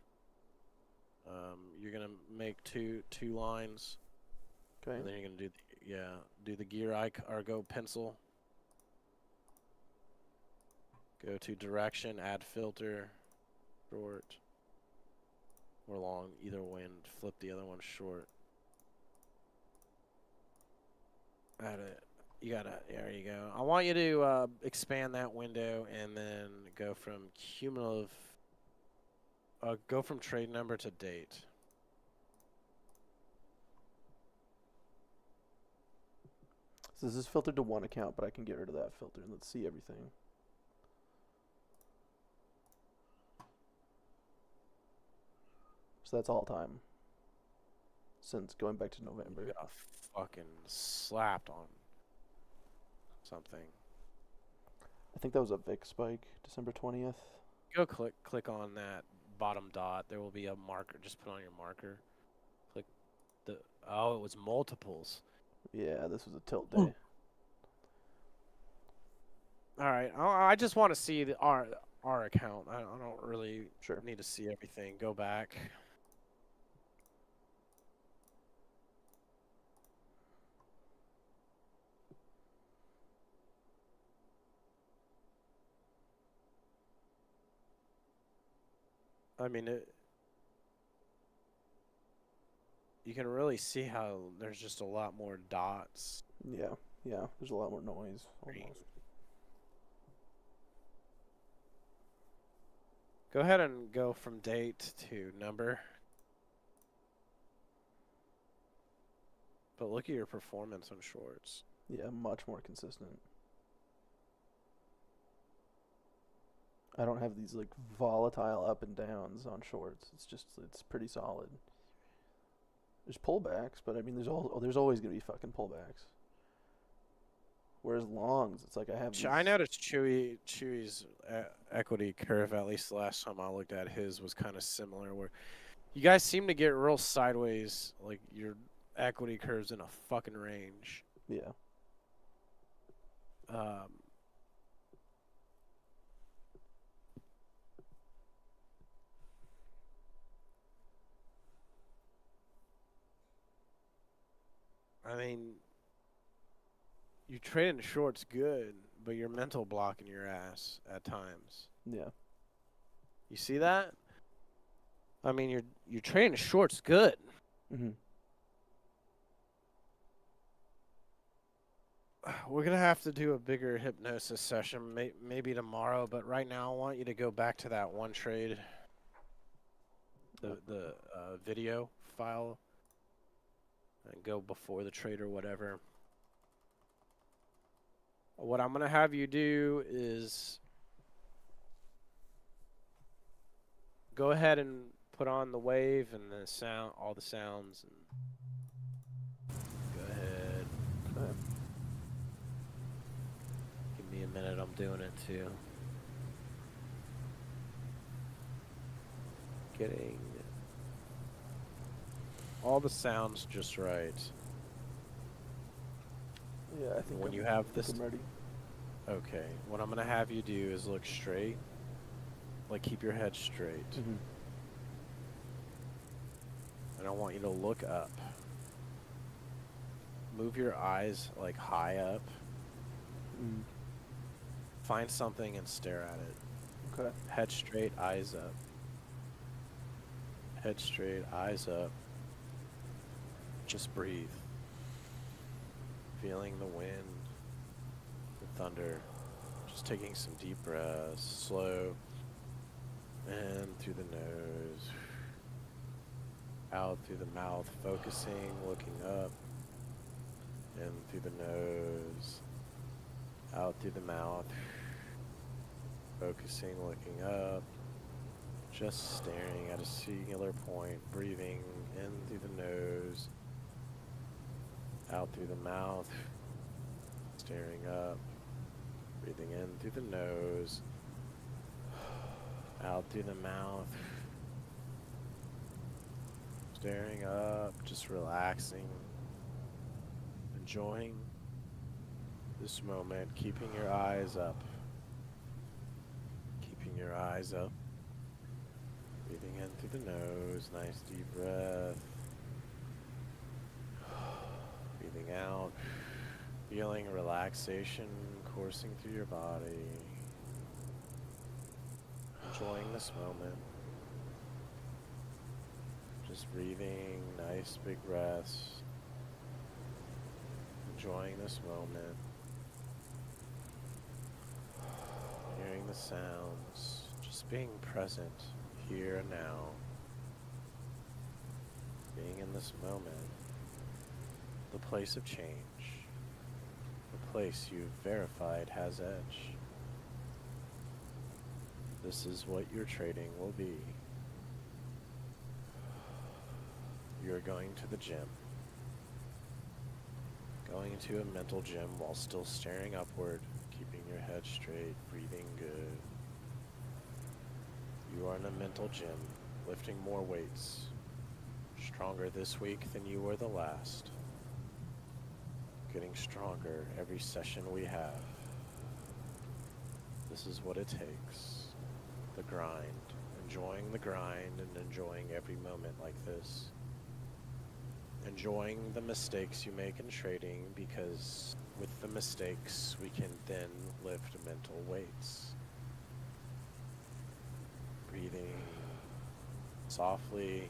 You're gonna make two lines. Okay. And then you're gonna do the gear icon or go pencil. Go to direction, add filter, short or long, either way, and flip the other one short. Add it. There you go. I want you to expand that window and then go from cumulative, go from trade number to date. So this is filtered to one account, but I can get rid of that filter and let's see everything. So that's all time since going back to November. You got fucking slapped on something. I think that was a VIX spike, December 20th. Go click on that bottom dot. There will be a marker. Just put on your marker. Click the. Oh, it was multiples. Yeah, this was a tilt day. All right. I just want to see our account. I don't really need to see everything. Go back. I mean, you can really see how there's just a lot more dots. Yeah, there's a lot more noise. Almost. Go ahead and go from date to number. But look at your performance on shorts. Yeah, much more consistent. I don't have these like volatile up and downs on shorts. It's pretty solid. There's pullbacks, but I mean there's always gonna be fucking pullbacks. Whereas longs, it's like I have. I noticed Chewy's equity curve, at least the last time I looked at his, was kind of similar. Where you guys seem to get real sideways, like your equity curves in a fucking range. Yeah. I mean, you trade in shorts good, but you're mental blocking your ass at times. Yeah. You see that? I mean, you're trading shorts good. Mm-hmm. We're gonna have to do a bigger hypnosis session, maybe tomorrow. But right now, I want you to go back to that one trade, the video file, and go before the trade or whatever. What I'm gonna have you do is go ahead and put on the wave and the sound, all the sounds, and go ahead. Okay. Give me a minute. I'm doing it too. Getting all the sounds just right. Yeah, I think When you have this, I'm ready. okay. What I'm gonna have you do is look straight, like keep your head straight. Mm-hmm. And I want you to look up. Move your eyes like high up. Mm. Find something and stare at it. Okay. Head straight, eyes up. Head straight, eyes up. Just breathe. Feeling the wind, the thunder. Just taking some deep breaths, slow. In through the nose. Out through the mouth, focusing, looking up. In through the nose. Out through the mouth. Focusing, looking up. Just staring at a singular point, breathing in through the nose. Out through the mouth. Staring up. Breathing in through the nose. Out through the mouth. Staring up, just relaxing. Enjoying this moment, keeping your eyes up. Keeping your eyes up. Breathing in through the nose, nice deep breath. Breathing out. Feeling relaxation coursing through your body. Enjoying this moment. Just breathing, nice big breaths. Enjoying this moment. Hearing the sounds. Just being present here and now. Being in this moment. The place of change. The place you've verified has edge. This is what your trading will be. You're going to the gym. Going to a mental gym while still staring upward, keeping your head straight, breathing good. You are in a mental gym, lifting more weights. Stronger this week than you were the last. Getting stronger every session we have. This is what it takes. The grind. Enjoying the grind and enjoying every moment like this. Enjoying the mistakes you make in trading, because with the mistakes we can then lift mental weights. Breathing softly,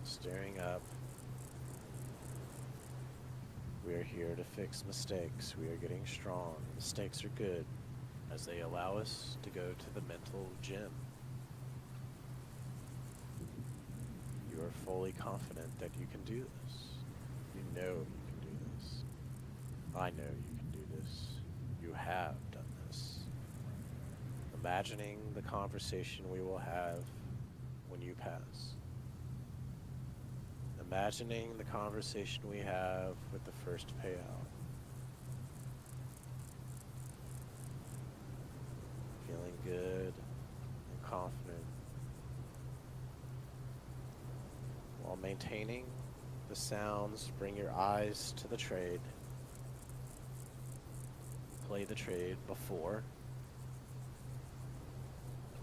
staring up. We are here to fix mistakes. We are getting strong. Mistakes are good, as they allow us to go to the mental gym. You are fully confident that you can do this. You know you can do this. I know you can do this. You have done this. Imagining the conversation we will have when you pass. Imagining the conversation we have with the first payout. Feeling good and confident, while maintaining the sounds, bring your eyes to the trade. Play the trade before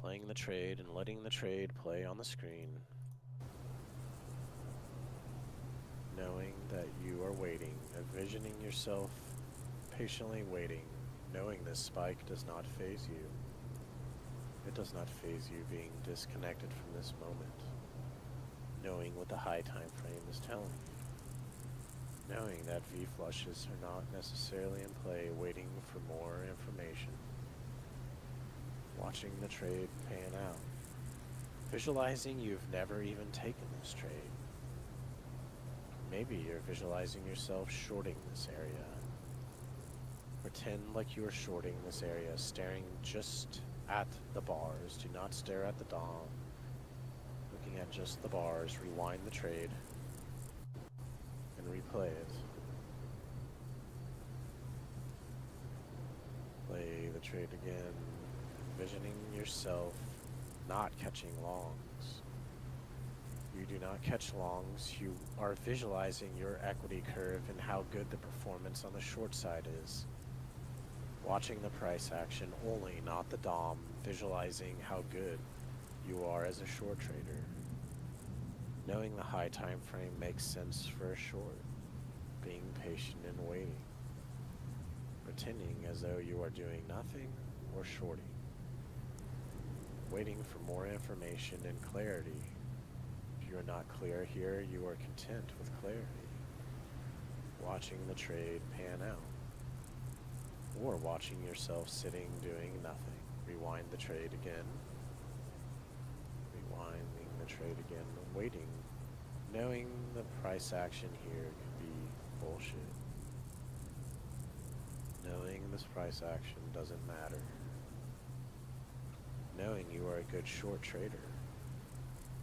playing the trade and letting the trade play on the screen. Knowing that you are waiting, envisioning yourself patiently waiting, knowing this spike does not faze you. It does not faze you being disconnected from this moment. Knowing what the high time frame is telling you. Knowing that V-flushes are not necessarily in play, waiting for more information. Watching the trade pan out. Visualizing you've never even taken this trade. Maybe you're visualizing yourself shorting this area. Pretend like you are shorting this area, staring just at the bars. Do not stare at the DOM. Looking at just the bars, rewind the trade and replay it. Play the trade again, envisioning yourself not catching longs. You do not catch longs, you are visualizing your equity curve and how good the performance on the short side is. Watching the price action only, not the DOM, visualizing how good you are as a short trader. Knowing the high time frame makes sense for a short. Being patient and waiting. Pretending as though you are doing nothing or shorting. Waiting for more information and clarity. If you are not clear here, you are content with clarity. Watching the trade pan out. Or watching yourself sitting doing nothing. Rewind the trade again. Rewinding the trade again. Waiting. Knowing the price action here could be bullshit. Knowing this price action doesn't matter. Knowing you are a good short trader.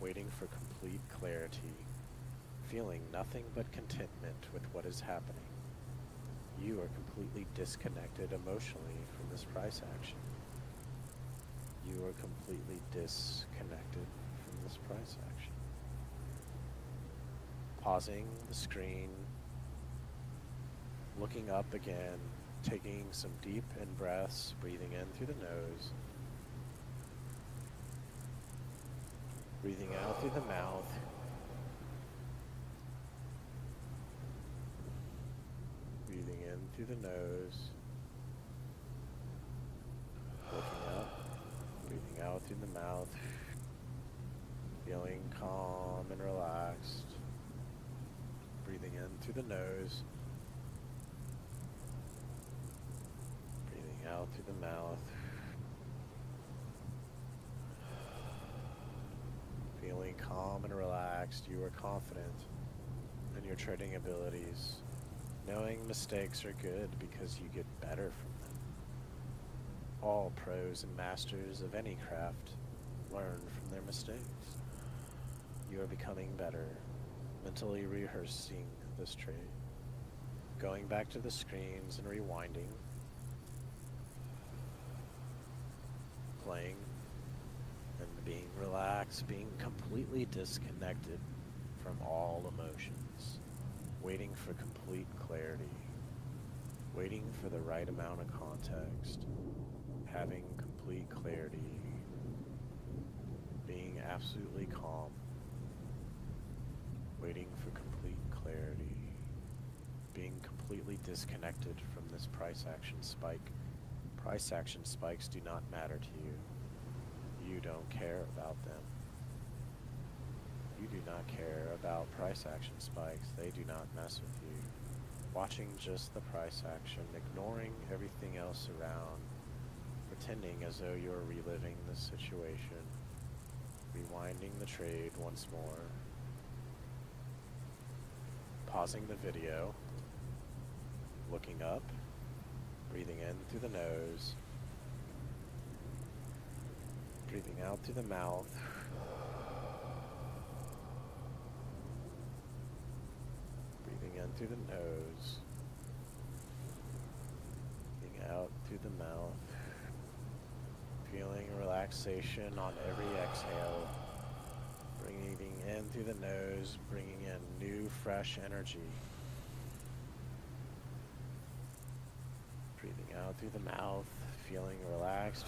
Waiting for complete clarity. Feeling nothing but contentment with what is happening. You are completely disconnected emotionally from this price action. You are completely disconnected from this price action. Pausing the screen, looking up again, taking some deep in breaths, breathing in through the nose, breathing out through the mouth. Breathing in through the nose, looking up, breathing out through the mouth, feeling calm and relaxed, breathing in through the nose, breathing out through the mouth, feeling calm and relaxed. You are confident in your trading abilities. Knowing mistakes are good because you get better from them. All pros and masters of any craft learn from their mistakes. You are becoming better, mentally rehearsing this trade, going back to the screens and rewinding, playing, and being relaxed, being completely disconnected from all emotions. Waiting for complete clarity, waiting for the right amount of context, having complete clarity, being absolutely calm, waiting for complete clarity, being completely disconnected from this price action spike. Price action spikes do not matter to you. You don't care about them. You do not care about price action spikes. They do not mess with you. Watching just the price action, ignoring everything else around, pretending as though you're reliving the situation, rewinding the trade once more, pausing the video, looking up, breathing in through the nose, breathing out through the mouth, in through the nose, breathing out through the mouth, feeling relaxation on every exhale, breathing in through the nose, bringing in new, fresh energy. Breathing out through the mouth, feeling relaxed,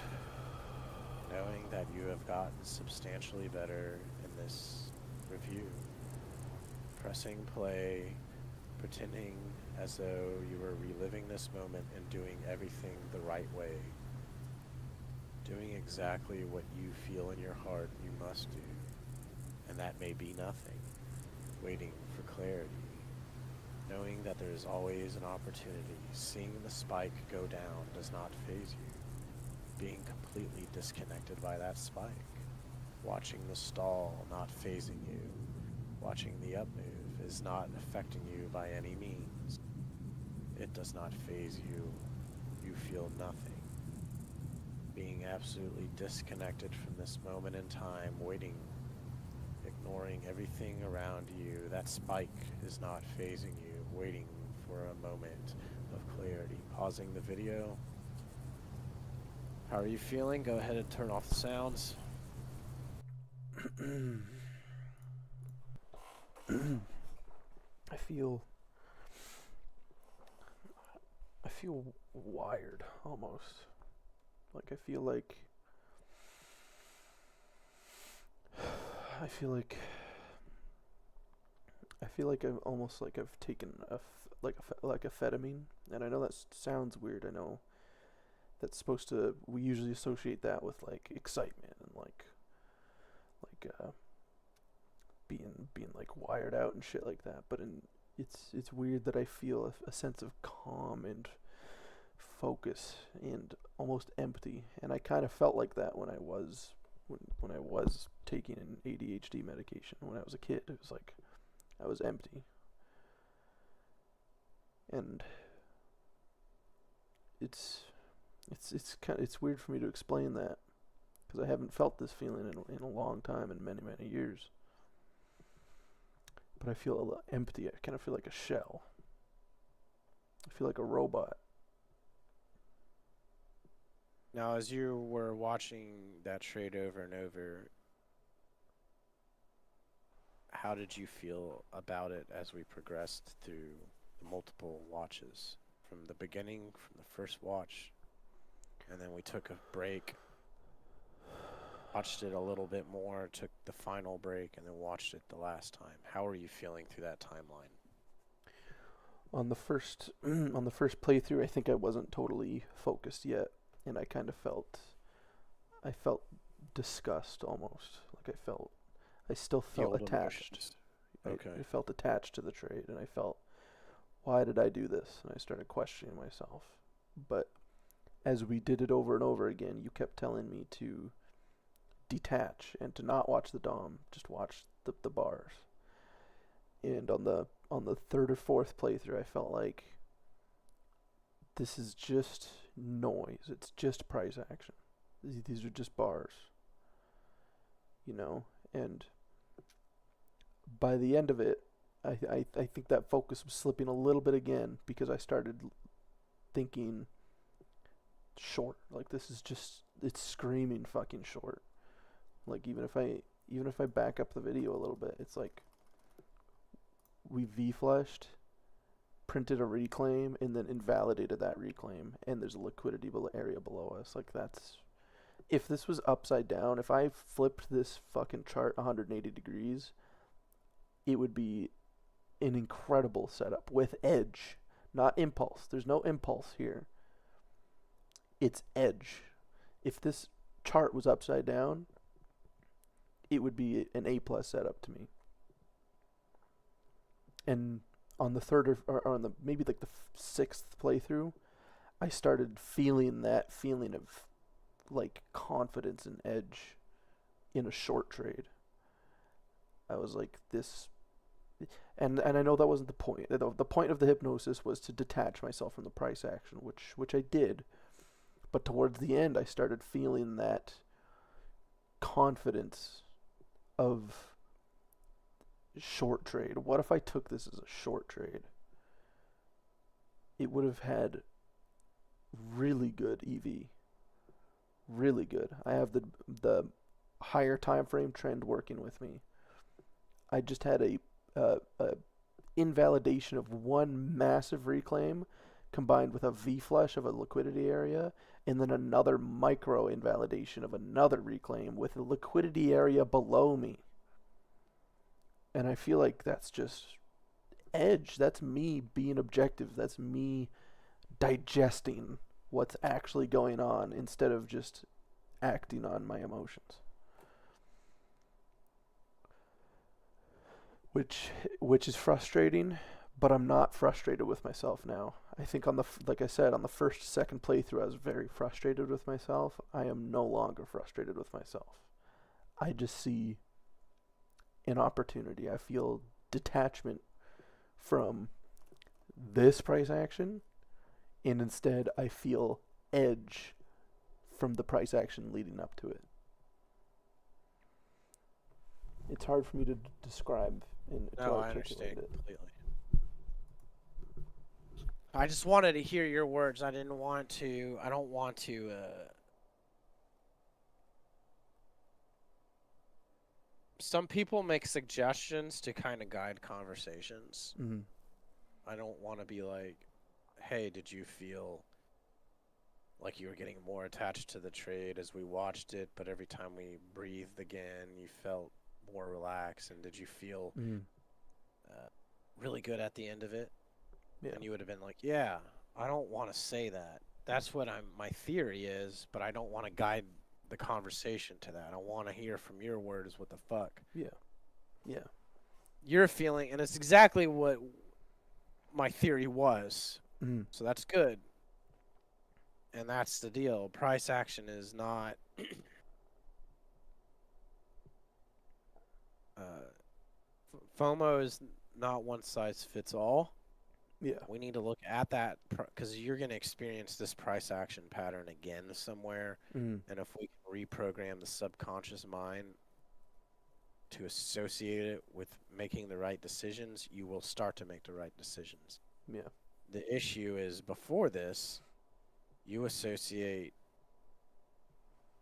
knowing that you have gotten substantially better in this review. Pressing play, pretending as though you were reliving this moment and doing everything the right way. Doing exactly what you feel in your heart you must do. And that may be nothing. Waiting for clarity. Knowing that there is always an opportunity. Seeing the spike go down does not faze you. Being completely disconnected by that spike. Watching the stall not phasing you. Watching the up move is not affecting you by any means. It does not faze you. You feel nothing. Being absolutely disconnected from this moment in time, waiting, ignoring everything around you. That spike is not phasing you, waiting for a moment of clarity. Pausing the video. How are you feeling? Go ahead and turn off the sounds. I feel wired almost. Like I feel like I'm almost like I've taken like amphetamine, and I know that sounds weird. I know that's supposed to, we usually associate that with like excitement and like being like wired out and shit like that. But it's weird that I feel a sense of calm and focus and almost empty, and I kind of felt like that when I was taking an ADHD medication when I was a kid. It was like I was empty, and it's weird for me to explain that because I haven't felt this feeling in a long time, in many years. But I feel a little empty. I kind of feel like a shell. I feel like a robot. Now, as you were watching that trade over and over, how did you feel about it as we progressed through the multiple watches? From the beginning, from the first watch, and then we took a break, watched it a little bit more, took the final break, and then watched it the last time. How are you feeling through that timeline? On the first playthrough, I think I wasn't totally focused yet, and I kind of felt disgust almost. Like I still felt attached. Okay. I felt attached to the trade, and I felt, why did I do this? And I started questioning myself. But as we did it over and over again, you kept telling me to detach and to not watch the DOM, just watch the bars. And on the third or fourth playthrough, I felt like this is just noise. It's just price action. These are just bars, you know. And by the end of it, I think that focus was slipping a little bit again, because I started thinking short. Like, this is just, it's screaming fucking short. Like, even if I back up the video a little bit, it's like we V-flushed, printed a reclaim, and then invalidated that reclaim, and there's a liquidity area below us. Like, that's, if this was upside down, if I flipped this fucking chart 180 degrees, it would be an incredible setup with edge, not impulse. There's no impulse here. It's edge. If this chart was upside down, it would be an A+ setup to me. And on the third or on the maybe like the sixth playthrough, I started feeling that feeling of like confidence and edge in a short trade. I was like, this, and I know that wasn't the point. The point of the hypnosis was to detach myself from the price action, which I did. But towards the end, I started feeling that confidence of short trade. What if I took this as a short trade? It would have had really good EV. Really good. I have the higher time frame trend working with me. I just had a invalidation of one massive reclaim combined with a V flush of a liquidity area, and then another micro invalidation of another reclaim with a liquidity area below me. And I feel like that's just edge. That's me being objective. That's me digesting what's actually going on instead of just acting on my emotions. Which is frustrating, but I'm not frustrated with myself now. I think like I said, on the second playthrough, I was very frustrated with myself. I am no longer frustrated with myself. I just see an opportunity. I feel detachment from this price action, and instead I feel edge from the price action leading up to it. It's hard for me to describe and to No, I articulate understand it. completely. I just wanted to hear your words. I don't want to some people make suggestions to kind of guide conversations. Mm-hmm. I don't want to be like, hey, did you feel like you were getting more attached to the trade as we watched it, but every time we breathed again, you felt more relaxed, and did you feel really good at the end of it? Yeah. And you would have been like, yeah, I don't want to say that. That's what my theory is, but I don't want to guide the conversation to that. I want to hear from your words what the fuck. Yeah. Yeah. You're feeling, and it's exactly what my theory was. Mm-hmm. So that's good. And that's the deal. Price action is not FOMO is not one size fits all. Yeah. We need to look at that because you're going to experience this price action pattern again somewhere. Mm-hmm. And if we can reprogram the subconscious mind to associate it with making the right decisions, you will start to make the right decisions. Yeah. The issue is before this, you associate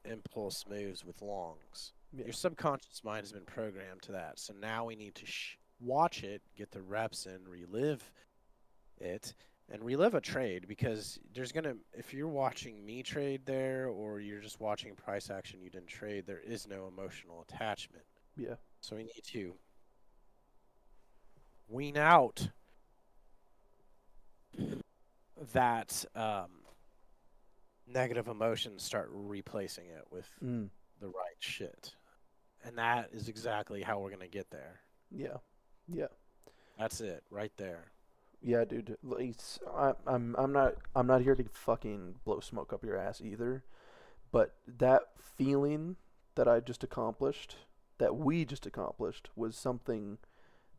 impulse moves with longs. Yeah. Your subconscious mind has been programmed to that. So now we need to watch it, get the reps in, relive it, and relive a trade, because there's going to, if you're watching me trade there or you're just watching price action you didn't trade, there is no emotional attachment. Yeah. So we need to wean out that negative emotions, start replacing it with the right shit. And that is exactly how we're going to get there. Yeah. Yeah. That's it right there. Yeah, dude. I'm not here to fucking blow smoke up your ass either, but that feeling that I just accomplished, that we just accomplished, was something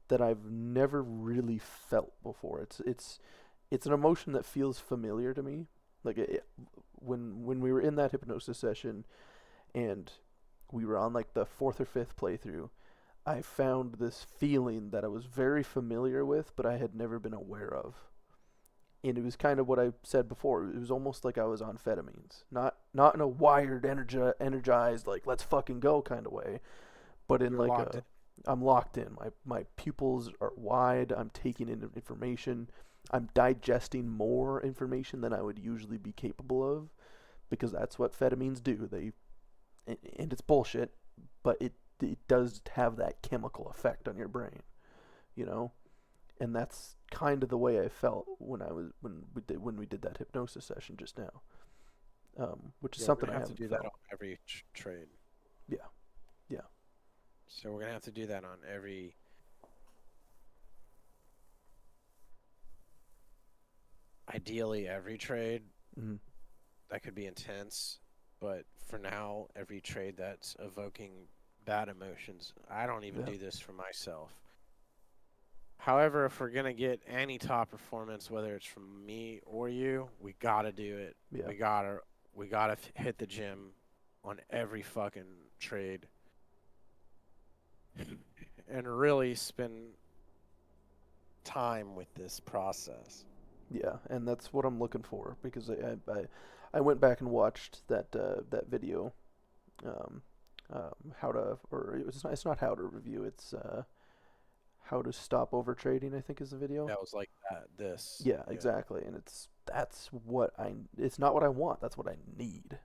that I've never really felt before. It's an emotion that feels familiar to me. Like when we were in that hypnosis session, and we were on like the 4th or 5th playthrough, I found this feeling that I was very familiar with, but I had never been aware of. And it was kind of what I said before. It was almost like I was on amphetamines. Not in a wired, energized, like, let's fucking go kind of way, but in I'm locked in. My pupils are wide. I'm taking in information. I'm digesting more information than I would usually be capable of, because that's what amphetamines do. And it's bullshit, but it does have that chemical effect on your brain, you know, and that's kind of the way I felt when we did that hypnosis session just now, which is something I have to do felt. that on every trade. Yeah. So we're gonna have to do that on ideally every trade. Mm-hmm. That could be intense, but for now, every trade that's evoking bad emotions. I don't even do this for myself. However, if we're gonna get any top performance, whether it's from me or you, we gotta do it. Yeah. We gotta hit the gym on every fucking trade, and really spend time with this process. Yeah, and that's what I'm looking for, because I went back and watched that video, it's not how to review, it's how to stop over trading, I think is the video. That was like that. This. Yeah, exactly. And it's not what I want. That's what I need.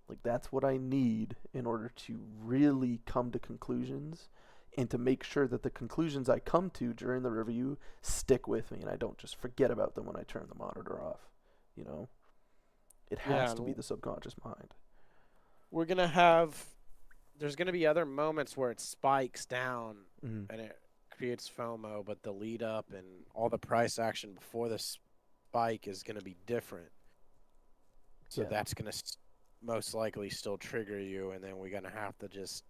Like that's what I need in order to really come to conclusions and to make sure that the conclusions I come to during the review stick with me and I don't just forget about them when I turn the monitor off. You know, it has to be the subconscious mind. We're gonna have. There's gonna be other moments where it spikes down Mm-hmm. and it creates FOMO, but the lead up and all the price action before the spike is gonna be different. So Yeah. that's gonna most likely still trigger you, and then we're gonna have to just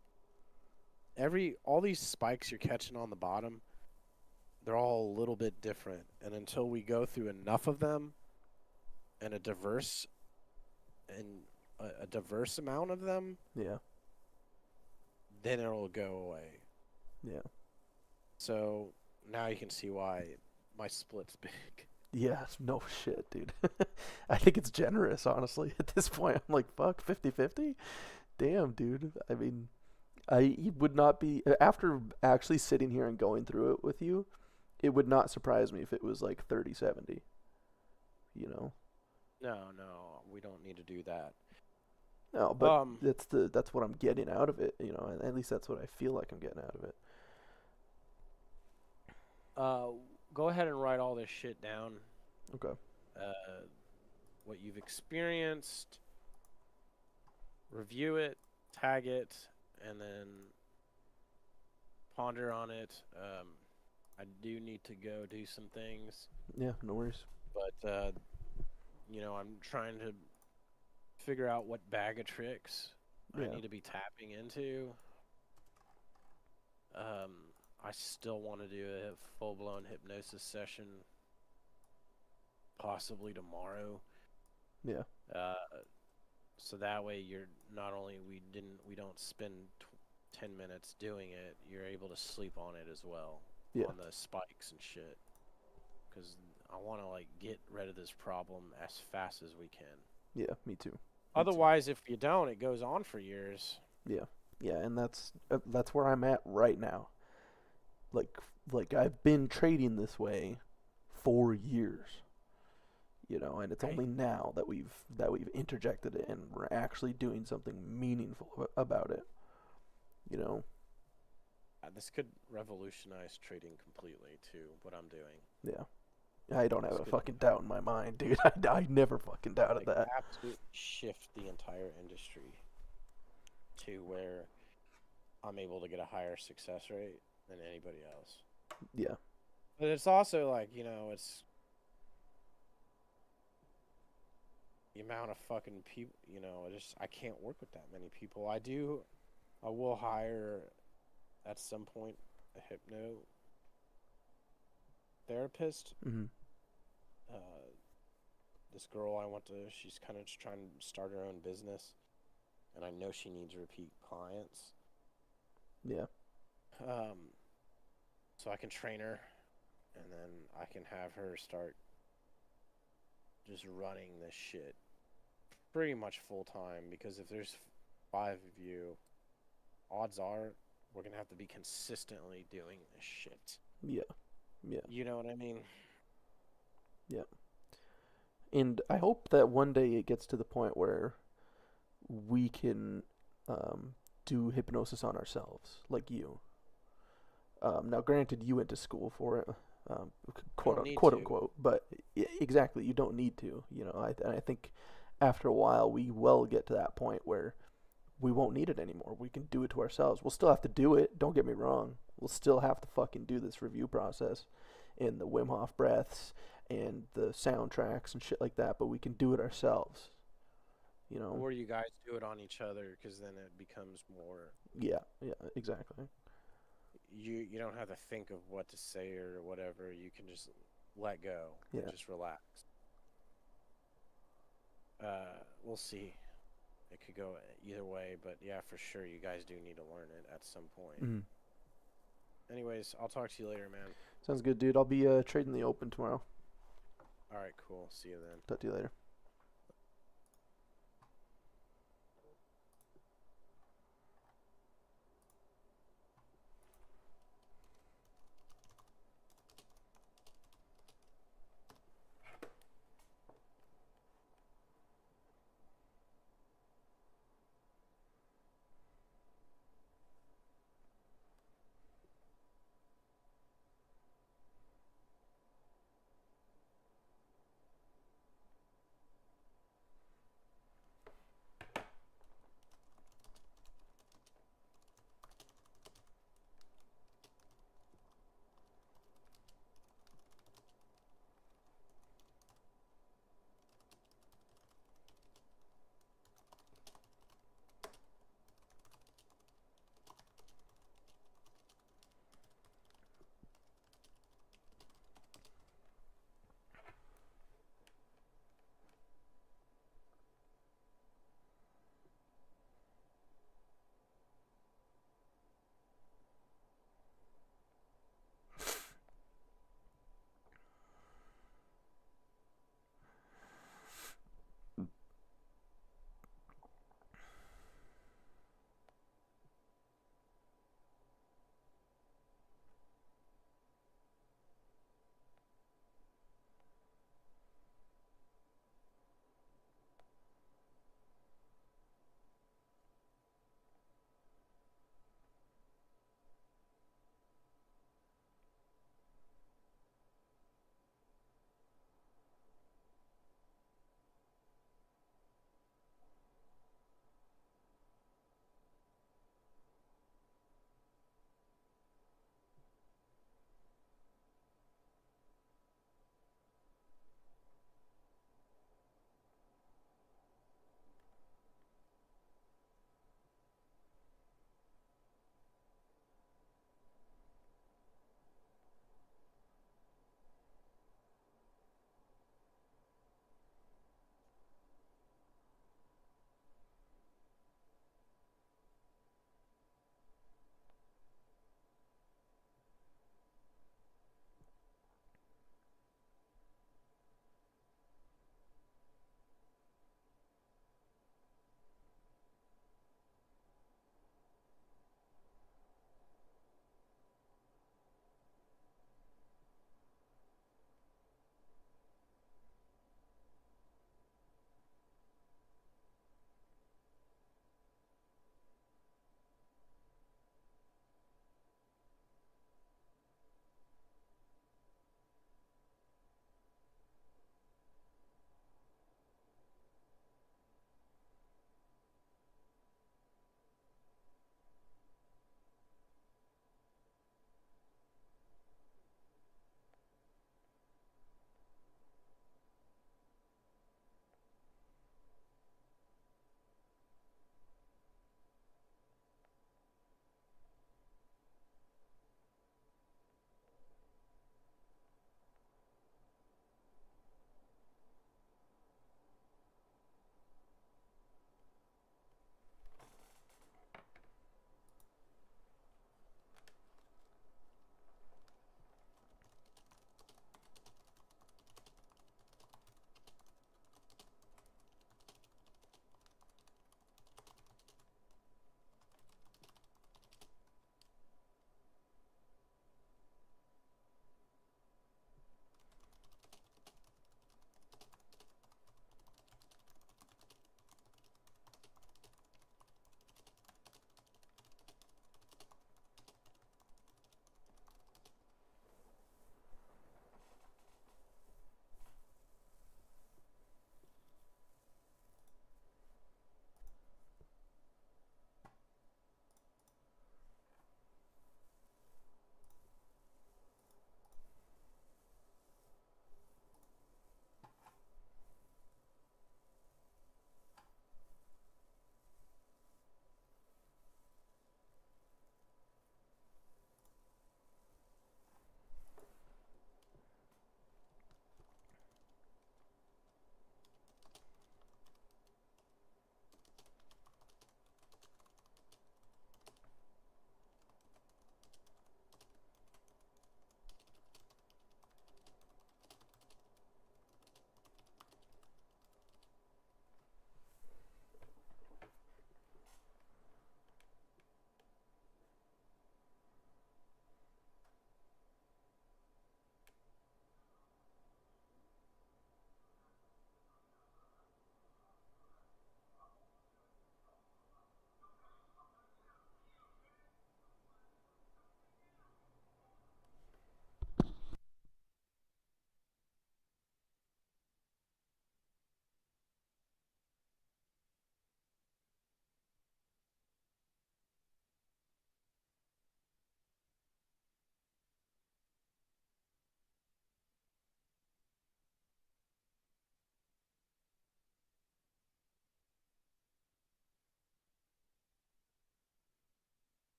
all these spikes you're catching on the bottom, they're all a little bit different, and until we go through enough of them and a diverse amount of them, Yeah. then it'll go away. Yeah. So now you can see why my split's big. Yeah, no shit, dude. I think it's generous, honestly. At this point, I'm like, fuck, 50-50? Damn, dude. I mean, I would not be, after actually sitting here and going through it with you, it would not surprise me if it was like 30-70. You know? No, we don't need to do that. No, but that's what I'm getting out of it, you know, and at least that's what I feel like I'm getting out of it. Go ahead and write all this shit down. Okay. What you've experienced, review it, tag it, and then ponder on it. I do need to go do some things, Yeah, no worries. but I'm trying to figure out what bag of tricks Yeah. I need to be tapping into. I still want to do a full-blown hypnosis session, possibly tomorrow. Yeah. So that way you're not only we don't spend 10 minutes doing it, you're able to sleep on it as well. Yeah. On the spikes and shit. Because I want to like get rid of this problem as fast as we can. Yeah, me too. Otherwise, if you don't, it goes on for years. Yeah, and that's where I'm at right now. Like I've been trading this way for years, you know, and it's Right. only now that we've interjected it and we're actually doing something meaningful about it, you know. This could revolutionize trading completely too. What I'm doing. Yeah, I don't have This a could fucking doubt in my mind, dude. I never fucking doubted that. absolutely shift the entire industry to where I'm able to get a higher success rate than anybody else. Yeah. But it's also like, it's the amount of fucking people, I can't work with that many people. I will hire at some point a hypno therapist. Mm-hmm. This girl she's kind of just trying to start her own business, and I know she needs repeat clients. Yeah. So I can train her, and then I can have her start just running this shit pretty much full time, because if there's 5 of you, odds are we're going to have to be consistently doing this shit. Yeah. Yeah. You know what I mean? Yeah. And I hope that one day it gets to the point where we can do hypnosis on ourselves, like you. Now, granted, you went to school for it, quote unquote, but exactly, you don't need to. You know, I think after a while we will get to that point where we won't need it anymore. We can do it to ourselves. We'll still have to do it. Don't get me wrong. We'll still have to fucking do this review process and the Wim Hof breaths and the soundtracks and shit like that, but we can do it ourselves. You know? Or you guys do it on each other, because then it becomes more. Yeah, exactly. You don't have to think of what to say or whatever. You can just let go and just relax. We'll see. It could go either way, but yeah, for sure, you guys do need to learn it at some point. Mm-hmm. Anyways, I'll talk to you later, man. Sounds good, dude. I'll be trading the open tomorrow. All right, cool. See you then. Talk to you later.